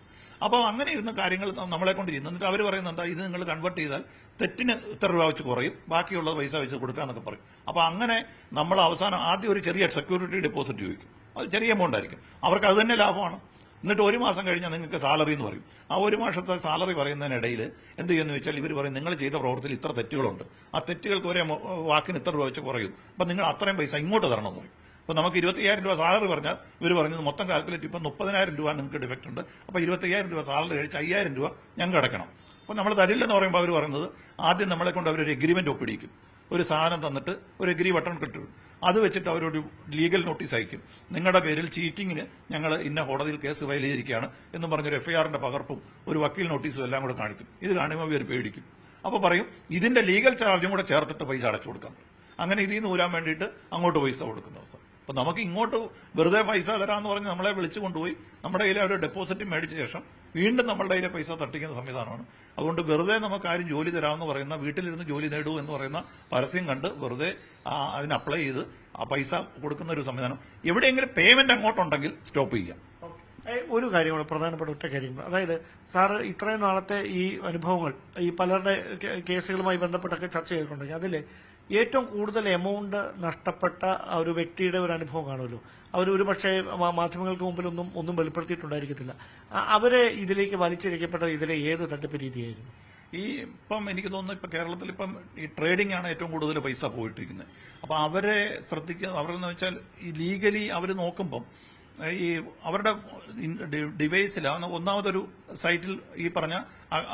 അപ്പോൾ അങ്ങനെ ഇരുന്ന കാര്യങ്ങൾ നമ്മളെ കൊണ്ട് ചെയ്യുന്നു. എന്നിട്ട് അവർ പറയുന്നത് എന്താ, ഇത് നിങ്ങൾ കൺവേർട്ട് ചെയ്താൽ തെറ്റിന് ഇത്ര രൂപ വെച്ച് കുറയും, ബാക്കിയുള്ള പൈസ വെച്ച് കൊടുക്കാന്നൊക്കെ പറയും. അപ്പോൾ അങ്ങനെ നമ്മൾ അവസാനം ആദ്യം ഒരു ചെറിയ സെക്യൂരിറ്റി ഡെപ്പോസിറ്റ് ചോദിക്കും. അത് ചെറിയ എമൗണ്ട് ആയിരിക്കും, അവർക്ക് അത് തന്നെ ലാഭമാണ്. എന്നിട്ട് 1 മാസം കഴിഞ്ഞാൽ നിങ്ങൾക്ക് സാലറി എന്ന് പറയും. ആ 1 മാസത്തെ സാലറി പറയുന്നതിനിടയിൽ എന്ത് ചെയ്യുന്നു വെച്ചാൽ ഇവർ പറയും, നിങ്ങൾ ചെയ്ത പ്രവൃത്തിയിൽ ഇത്ര തെറ്റുകളുണ്ട്, ആ തെറ്റുകൾക്ക് ഒരേ വാക്കിന് ഇത്ര രൂപ വെച്ച് കുറയും, അപ്പം നിങ്ങൾ അത്രയും പൈസ ഇങ്ങോട്ട് തരണമെന്ന് പറയും. അപ്പോൾ നമുക്ക് 25,000 രൂപ സാലറി പറഞ്ഞാൽ ഇവർ പറഞ്ഞത് മൊത്തം കാൽക്കുലേറ്റ് ഇപ്പം 30,000 രൂപ നിങ്ങൾക്ക് ഡിഫക്റ്റ് ഉണ്ട്, അപ്പോൾ 25,000 രൂപ സാലറി കഴിച്ച് 5,000 രൂപ ഞങ്ങൾക്ക് അടയ്ക്കണം. അപ്പോൾ നമ്മൾ തരില്ലെന്ന് പറയുമ്പോൾ അവർ പറയുന്നത്, ആദ്യം നമ്മളെ കൊണ്ട് അവരൊരു എഗ്രിമെന്റ് ഒപ്പിടിക്കും. ഒരു സാധനം തന്നിട്ട് ഒരു എഗ്രി ബട്ടൺ കിട്ടും. അത് വെച്ചിട്ട് അവരൊരു ലീഗൽ നോട്ടീസ് അയക്കും, നിങ്ങളുടെ പേരിൽ ചീറ്റിങ്ങിന് ഞങ്ങൾ ഇന്ന കോടതിയിൽ കേസ് ഫയൽ ചെയ്തിരിക്കുകയാണ് എന്ന് പറഞ്ഞൊരു FIR-ന്റെ പകർപ്പും ഒരു വക്കീൽ നോട്ടീസും എല്ലാം കൂടെ കാണിക്കും. ഇത് കാണുമ്പോൾ ഇവർ പേടിക്കും. അപ്പോൾ പറയും, ഇതിന്റെ ലീഗൽ ചാർജും കൂടെ ചേർത്തിട്ട് പൈസ അടച്ചു കൊടുക്കാം. അങ്ങനെ ഇതിൽ നിന്ന് ഊരാൻ വേണ്ടിയിട്ട് അങ്ങോട്ട് പൈസ കൊടുക്കുന്ന അവസ്ഥ. അപ്പൊ നമുക്ക് ഇങ്ങോട്ട് വെറുതെ പൈസ തരാമെന്ന് പറഞ്ഞ് നമ്മളെ വിളിച്ചു കൊണ്ടുപോയി നമ്മുടെ കയ്യിൽ ഒരു ഡെപ്പോസിറ്റ് മേടിച്ച ശേഷം വീണ്ടും നമ്മളുടെ കയ്യിലെ പൈസ തട്ടിക്കുന്ന സംവിധാനമാണ്. അതുകൊണ്ട് വെറുതെ നമുക്ക് ആരും ജോലി തരാമെന്ന് പറയുന്ന, വീട്ടിലിരുന്ന് ജോലി നേടൂ എന്ന് പറയുന്ന പരസ്യം കണ്ട് വെറുതെ അതിന് അപ്ലൈ ചെയ്ത് ആ പൈസ കൊടുക്കുന്ന ഒരു സംവിധാനം, എവിടെയെങ്കിലും പേയ്മെന്റ് അങ്ങോട്ടുണ്ടെങ്കിൽ സ്റ്റോപ്പ് ചെയ്യാം. ഒരു കാര്യമാണ് പ്രധാനപ്പെട്ട ഒറ്റ കാര്യം. അതായത് സാറ് ഇത്രയും നാളത്തെ ഈ അനുഭവങ്ങൾ ഈ പലരുടെ കേസുകളുമായി ബന്ധപ്പെട്ടൊക്കെ ചർച്ച ചെയ്തിട്ടുണ്ടെങ്കിൽ അതിൽ ഏറ്റവും കൂടുതൽ എമൗണ്ട് നഷ്ടപ്പെട്ട ഒരു വ്യക്തിയുടെ ഒരു അനുഭവം കാണുമല്ലോ. അവർ ഒരു പക്ഷേ മാധ്യമങ്ങൾക്ക് മുമ്പിൽ ഒന്നും വെളിപ്പെടുത്തിയിട്ടുണ്ടായിരിക്കത്തില്ല. അവരെ ഇതിലേക്ക് വലിച്ചിഴക്കപ്പെട്ട ഇതിലെ ഏത് തട്ടിപ്പ് രീതിയായിരുന്നു? ഇപ്പം എനിക്ക് തോന്നുന്നു ഇപ്പം കേരളത്തിൽ ഇപ്പം ഈ ട്രേഡിംഗ് ആണ് ഏറ്റവും കൂടുതൽ പൈസ പോയിട്ടിരിക്കുന്നത്. അപ്പൊ അവരെ ശ്രദ്ധിക്കുക, അവരെന്ന് വെച്ചാൽ ഈ ലീഗലി അവർ നോക്കുമ്പം ഈ അവരുടെ ഡിവൈസിൽ ഒന്നാമതൊരു സൈറ്റിൽ ഈ പറഞ്ഞ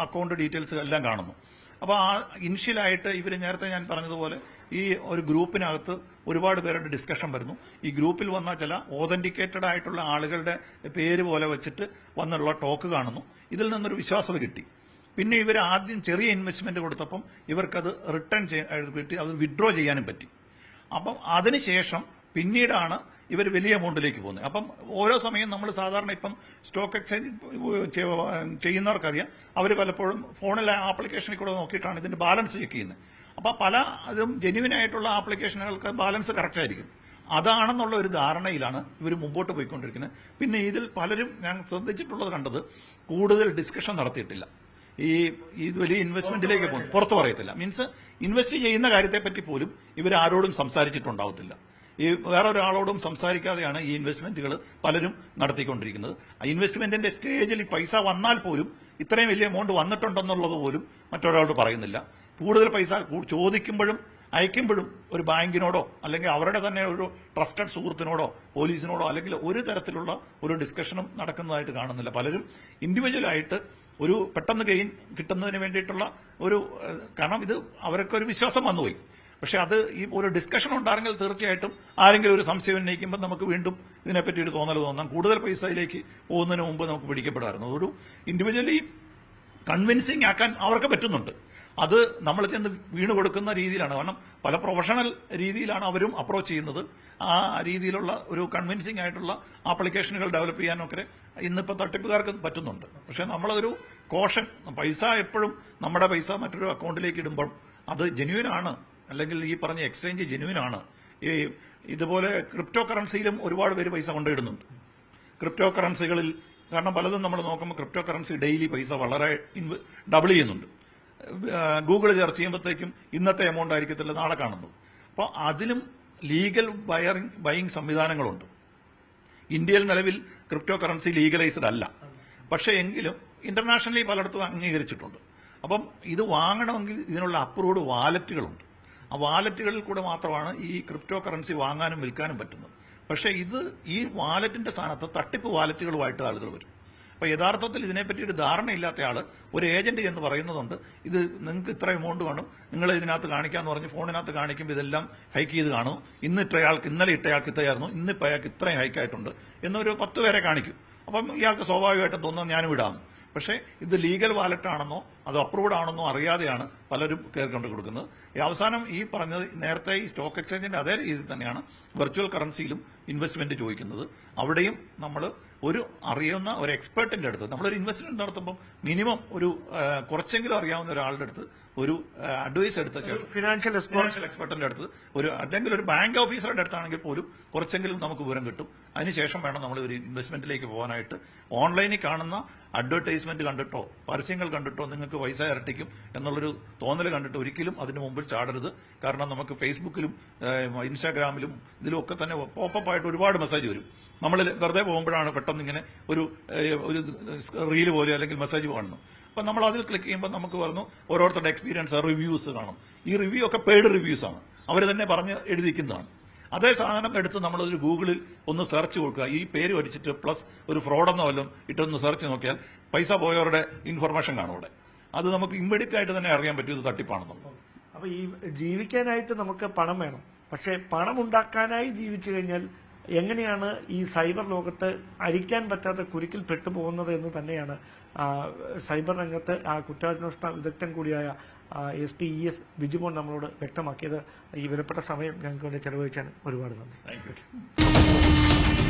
അക്കൗണ്ട് ഡീറ്റെയിൽസ് എല്ലാം കാണുന്നു. അപ്പോൾ ആ ഇനിഷ്യലായിട്ട് ഇവർ നേരത്തെ ഞാൻ പറഞ്ഞതുപോലെ ഈ ഒരു ഗ്രൂപ്പിനകത്ത് ഒരുപാട് പേരുടെ ഡിസ്കഷൻ വരുന്നു. ഈ ഗ്രൂപ്പിൽ വന്ന ചില ഓതന്റിക്കേറ്റഡ് ആയിട്ടുള്ള ആളുകളുടെ പേര് പോലെ വെച്ചിട്ട് വന്നുള്ള ടോക്ക് കാണുന്നു. ഇതിൽ നിന്നൊരു വിശ്വാസത കിട്ടി. പിന്നെ ഇവർ ആദ്യം ചെറിയ ഇൻവെസ്റ്റ്മെന്റ് കൊടുത്തപ്പം ഇവർക്കത് റിട്ടേൺ കിട്ടി, അത് വിഡ്രോ ചെയ്യാനും പറ്റി. അപ്പം അതിനുശേഷം പിന്നീടാണ് ഇവർ വലിയ എമൗണ്ടിലേക്ക് പോകുന്നത്. അപ്പം ഓരോ സമയം നമ്മൾ സാധാരണ ഇപ്പം സ്റ്റോക്ക് എക്സ്ചേഞ്ച് ചെയ്യുന്നവർക്കറിയാം, അവർ പലപ്പോഴും ഫോണിലെ ആപ്ലിക്കേഷനിൽ കൂടെ നോക്കിയിട്ടാണ് ഇതിന്റെ ബാലൻസ് ചെക്ക് ചെയ്യുന്നത്. അപ്പോൾ പല അതും ജെന്യുവിൻ ആയിട്ടുള്ള ആപ്ലിക്കേഷനുകൾക്ക് ബാലൻസ് കറക്റ്റ് ആയിരിക്കും. അതാണെന്നുള്ള ഒരു ധാരണയിലാണ് ഇവർ മുമ്പോട്ട് പോയിക്കൊണ്ടിരിക്കുന്നത്. പിന്നെ ഇതിൽ പലരും ഞാൻ ശ്രദ്ധിച്ചിട്ടുള്ളത് കണ്ടത് കൂടുതൽ ഡിസ്കഷൻ നടത്തിയിട്ടില്ല. ഈ വലിയ ഇൻവെസ്റ്റ്മെന്റിലേക്ക് പോകും, പുറത്തു പറയത്തില്ല. മീൻസ് ഇൻവെസ്റ്റ് ചെയ്യുന്ന കാര്യത്തെപ്പറ്റി പോലും ഇവർ ആരോടും സംസാരിച്ചിട്ടുണ്ടാവത്തില്ല. ഈ വേറൊരാളോടും സംസാരിക്കാതെയാണ് ഈ ഇൻവെസ്റ്റ്മെന്റുകൾ പലരും നടത്തിക്കൊണ്ടിരിക്കുന്നത്. ഇൻവെസ്റ്റ്മെന്റിന്റെ സ്റ്റേജിൽ ഈ പൈസ വന്നാൽ പോലും ഇത്രയും വലിയ എമൗണ്ട് വന്നിട്ടുണ്ടെന്നുള്ളത് പോലും മറ്റൊരാളോട് പറയുന്നില്ല. കൂടുതൽ പൈസ ചോദിക്കുമ്പോഴും അയക്കുമ്പോഴും ഒരു ബാങ്കിനോടോ അല്ലെങ്കിൽ അവരുടെ തന്നെ ഒരു ട്രസ്റ്റഡ് സുഹൃത്തിനോടോ പോലീസിനോടോ അല്ലെങ്കിൽ ഒരു തരത്തിലുള്ള ഒരു ഡിസ്കഷനും നടക്കുന്നതായിട്ട് കാണുന്നില്ല. പലരും ഇൻഡിവിജ്വലായിട്ട് ഒരു പെട്ടെന്ന് ഗെയിൻ കിട്ടുന്നതിന് വേണ്ടിയിട്ടുള്ള ഒരു, കാരണം ഇത് അവർക്കൊരു വിശ്വാസം വന്നുപോയി. പക്ഷെ അത് ഈ ഒരു ഡിസ്കഷൻ ഉണ്ടാണെങ്കിൽ തീർച്ചയായിട്ടും ആരെങ്കിലും ഒരു സംശയം ഉന്നയിക്കുമ്പോൾ നമുക്ക് വീണ്ടും ഇതിനെപ്പറ്റി ഒരു തോന്നൽ തോന്നാം. കൂടുതൽ പൈസയിലേക്ക് പോകുന്നതിന് മുമ്പ് നമുക്ക് പിടിക്കപ്പെടാറുണ്ട്. ഒരു ഇൻഡിവിജ്വലി കൺവിൻസിങ് ആക്കാൻ അവർക്ക് പറ്റുന്നുണ്ട്. അത് നമ്മൾ ചെന്ന് വീണ് കൊടുക്കുന്ന രീതിയിലാണ്. കാരണം പല പ്രൊഫഷണൽ രീതിയിലാണ് അവരും അപ്രോച്ച് ചെയ്യുന്നത്. ആ രീതിയിലുള്ള ഒരു കൺവിൻസിംഗ് ആയിട്ടുള്ള ആപ്ലിക്കേഷനുകൾ ഡെവലപ്പ് ചെയ്യാനൊക്കെ ഇന്നിപ്പോൾ തട്ടിപ്പുകാർക്ക് പറ്റുന്നുണ്ട്. പക്ഷെ നമ്മളതൊരു കോഷൻ, പൈസ എപ്പോഴും നമ്മുടെ പൈസ മറ്റൊരു അക്കൗണ്ടിലേക്ക് ഇടുമ്പോൾ അത് ജെന്യുവൻ ആണ്, അല്ലെങ്കിൽ ഈ പറഞ്ഞ എക്സ്ചേഞ്ച് ജെന്യുവൻ ആണ്. ഇതുപോലെ ക്രിപ്റ്റോ കറൻസിയിലും ഒരുപാട് പേര് പൈസ കൊണ്ടിടുന്നുണ്ട്. ക്രിപ്റ്റോ കറൻസികളിൽ കാരണം പലതും നമ്മൾ നോക്കുമ്പോൾ ക്രിപ്റ്റോ കറൻസി ഡെയിലി പൈസ വളരെ ഡബിൾ ചെയ്യുന്നുണ്ട്. ഗൂഗിൾ സെർച്ച് ചെയ്യുമ്പോഴത്തേക്കും ഇന്നത്തെ എമൗണ്ട് ആയിരിക്കത്തില്ല നാളെ കാണുന്നത്. അപ്പോൾ അതിലും ലീഗൽ ബയിങ് സംവിധാനങ്ങളുണ്ട്. ഇന്ത്യയിൽ നിലവിൽ ക്രിപ്റ്റോ കറൻസി ലീഗലൈസ്ഡ് അല്ല, പക്ഷേ എങ്കിലും ഇന്റർനാഷണലി പലയിടത്തും അംഗീകരിച്ചിട്ടുണ്ട്. അപ്പം ഇത് വാങ്ങണമെങ്കിൽ ഇതിനുള്ള അപ്രൂവ്ഡ് വാലറ്റുകളുണ്ട്. ആ വാലറ്റുകളിൽ കൂടെ മാത്രമാണ് ഈ ക്രിപ്റ്റോ കറൻസി വാങ്ങാനും വിൽക്കാനും പറ്റുന്നത്. പക്ഷേ ഈ വാലറ്റിന്റെ സ്ഥാനത്ത് തട്ടിപ്പ് വാലറ്റുകളുമായിട്ട് ആളുകൾ വരും. അപ്പൊ യഥാർത്ഥത്തിൽ ഇതിനെപ്പറ്റി ഒരു ധാരണയില്ലാത്ത ആള് ഒരു ഏജന്റ് എന്ന് പറയുന്നതുണ്ട്, ഇത് നിങ്ങൾക്ക് ഇത്ര എമൗണ്ട് വേണം, നിങ്ങൾ ഇതിനകത്ത് കാണിക്കാന്ന് പറഞ്ഞ് ഫോണിനകത്ത് കാണിക്കുമ്പോൾ ഇതെല്ലാം ഹൈക്ക് ചെയ്ത് കാണും. ഇന്നലെ ഇട്ടയാൾക്ക് ഇത്രയായിരുന്നു, ഇന്നിപ്പോൾ അയാൾക്ക് ഇത്രയും ഹൈക്കായിട്ടുണ്ട് എന്നൊരു 10 പേരെ കാണിക്കും. അപ്പം ഇയാൾക്ക് സ്വാഭാവികമായിട്ടും തോന്നുന്നു ഞാനും ഇടാം. പക്ഷേ ഇത് ലീഗൽ വാലറ്റ് ആണെന്നോ അത് അപ്രൂവ്ഡ് ആണെന്നോ അറിയാതെയാണ് പലരും കയറിക്കൊണ്ട് കൊടുക്കുന്നത്. അവസാനം ഈ പറഞ്ഞത് നേരത്തെ ഈ സ്റ്റോക്ക് എക്സ്ചേഞ്ചിന്റെ അതേ രീതിയിൽ തന്നെയാണ് വെർച്വൽ കറൻസിയിലും ഇൻവെസ്റ്റ്മെന്റ് ചോദിക്കുന്നത്. അവിടെയും നമ്മൾ ഒരു അറിയുന്ന ഒരു എക്സ്പെർട്ടിന്റെ അടുത്ത് നമ്മളൊരു ഇൻവെസ്റ്റ്മെന്റ് നടത്തുമ്പോൾ മിനിമം ഒരു കുറച്ചെങ്കിലും അറിയാവുന്ന ഒരാളുടെ അടുത്ത് ഒരു അഡ്വൈസ് എടുത്ത ഫിനാൻഷ്യൽ എക്സ്പെർട്ടിന്റെ അടുത്ത് അല്ലെങ്കിൽ ഒരു ബാങ്ക് ഓഫീസറുടെ അടുത്താണെങ്കിൽ പോലും കുറച്ചെങ്കിലും നമുക്ക് വിവരം കിട്ടും. അതിനുശേഷം വേണം നമ്മൾ ഒരു ഇൻവെസ്റ്റ്മെന്റിലേക്ക് പോകാനായിട്ട്. ഓൺലൈനിൽ കാണുന്ന അഡ്വർടൈസ്മെന്റ് കണ്ടിട്ടോ പരസ്യങ്ങൾ കണ്ടിട്ടോ നിങ്ങൾക്ക് പൈസ ഇരട്ടിക്കും എന്നുള്ളൊരു തോന്നൽ കണ്ടിട്ട് ഒരിക്കലും അതിന് മുമ്പിൽ ചാടരുത്. കാരണം നമുക്ക് ഫേസ്ബുക്കിലും ഇൻസ്റ്റാഗ്രാമിലും ഇതിലും ഒക്കെ തന്നെ പോപ്പപ്പ് ആയിട്ട് ഒരുപാട് മെസ്സേജ് വരും. നമ്മൾ വെറുതെ പോകുമ്പോഴാണ് പെട്ടെന്ന് ഇങ്ങനെ ഒരു റീല് പോലെ അല്ലെങ്കിൽ മെസ്സേജ് കാണുന്നു. അപ്പൊ നമ്മൾ അതിൽ ക്ലിക്ക് ചെയ്യുമ്പോൾ നമുക്ക് പറഞ്ഞു ഓരോരുത്തരുടെ എക്സ്പീരിയൻസ് റിവ്യൂസ് കാണും. ഈ റിവ്യൂ ഒക്കെ പെയ്ഡ് റിവ്യൂസ് ആണ്, അവർ തന്നെ പറഞ്ഞ് എഴുതിക്കുന്നതാണ്. അതേ സാധനം എടുത്ത് നമ്മളൊരു ഗൂഗിളിൽ ഒന്ന് സെർച്ച് കൊടുക്കുക, ഈ പേര് അടിച്ചിട്ട് പ്ലസ് ഒരു ഫ്രോഡെന്നോ വല്ലതും ഇട്ടൊന്ന് സെർച്ച് നോക്കിയാൽ പൈസ പോയവരുടെ ഇൻഫർമേഷൻ കാണും അവിടെ. അത് നമുക്ക് ഇമ്മീഡിയറ്റ് ആയിട്ട് തന്നെ അറിയാൻ പറ്റും ഇത് തട്ടിപ്പാണെന്നുള്ളത്. അപ്പൊ ഈ ജീവിക്കാനായിട്ട് നമുക്ക് പണം വേണം, പക്ഷെ പണം ഉണ്ടാക്കാനായി ജീവിച്ചു കഴിഞ്ഞാൽ എങ്ങനെയാണ് ഈ സൈബർ ലോകത്ത് അരിക്കാൻ പറ്റാത്ത കുരുക്കിൽ പെട്ടുപോകുന്നത് എന്ന് തന്നെയാണ് സൈബർ രംഗത്ത് കുറ്റാന്വേഷണ വിദഗ്ധൻ കൂടിയായ SP ES ബിജുമോൻ നമ്മളോട് വ്യക്തമാക്കിയത്. ഈ വിലപ്പെട്ട സമയം ഞങ്ങൾക്ക് വേണ്ടി ചെലവഴിച്ചാൽ ഒരുപാട് നന്ദി. Thank you.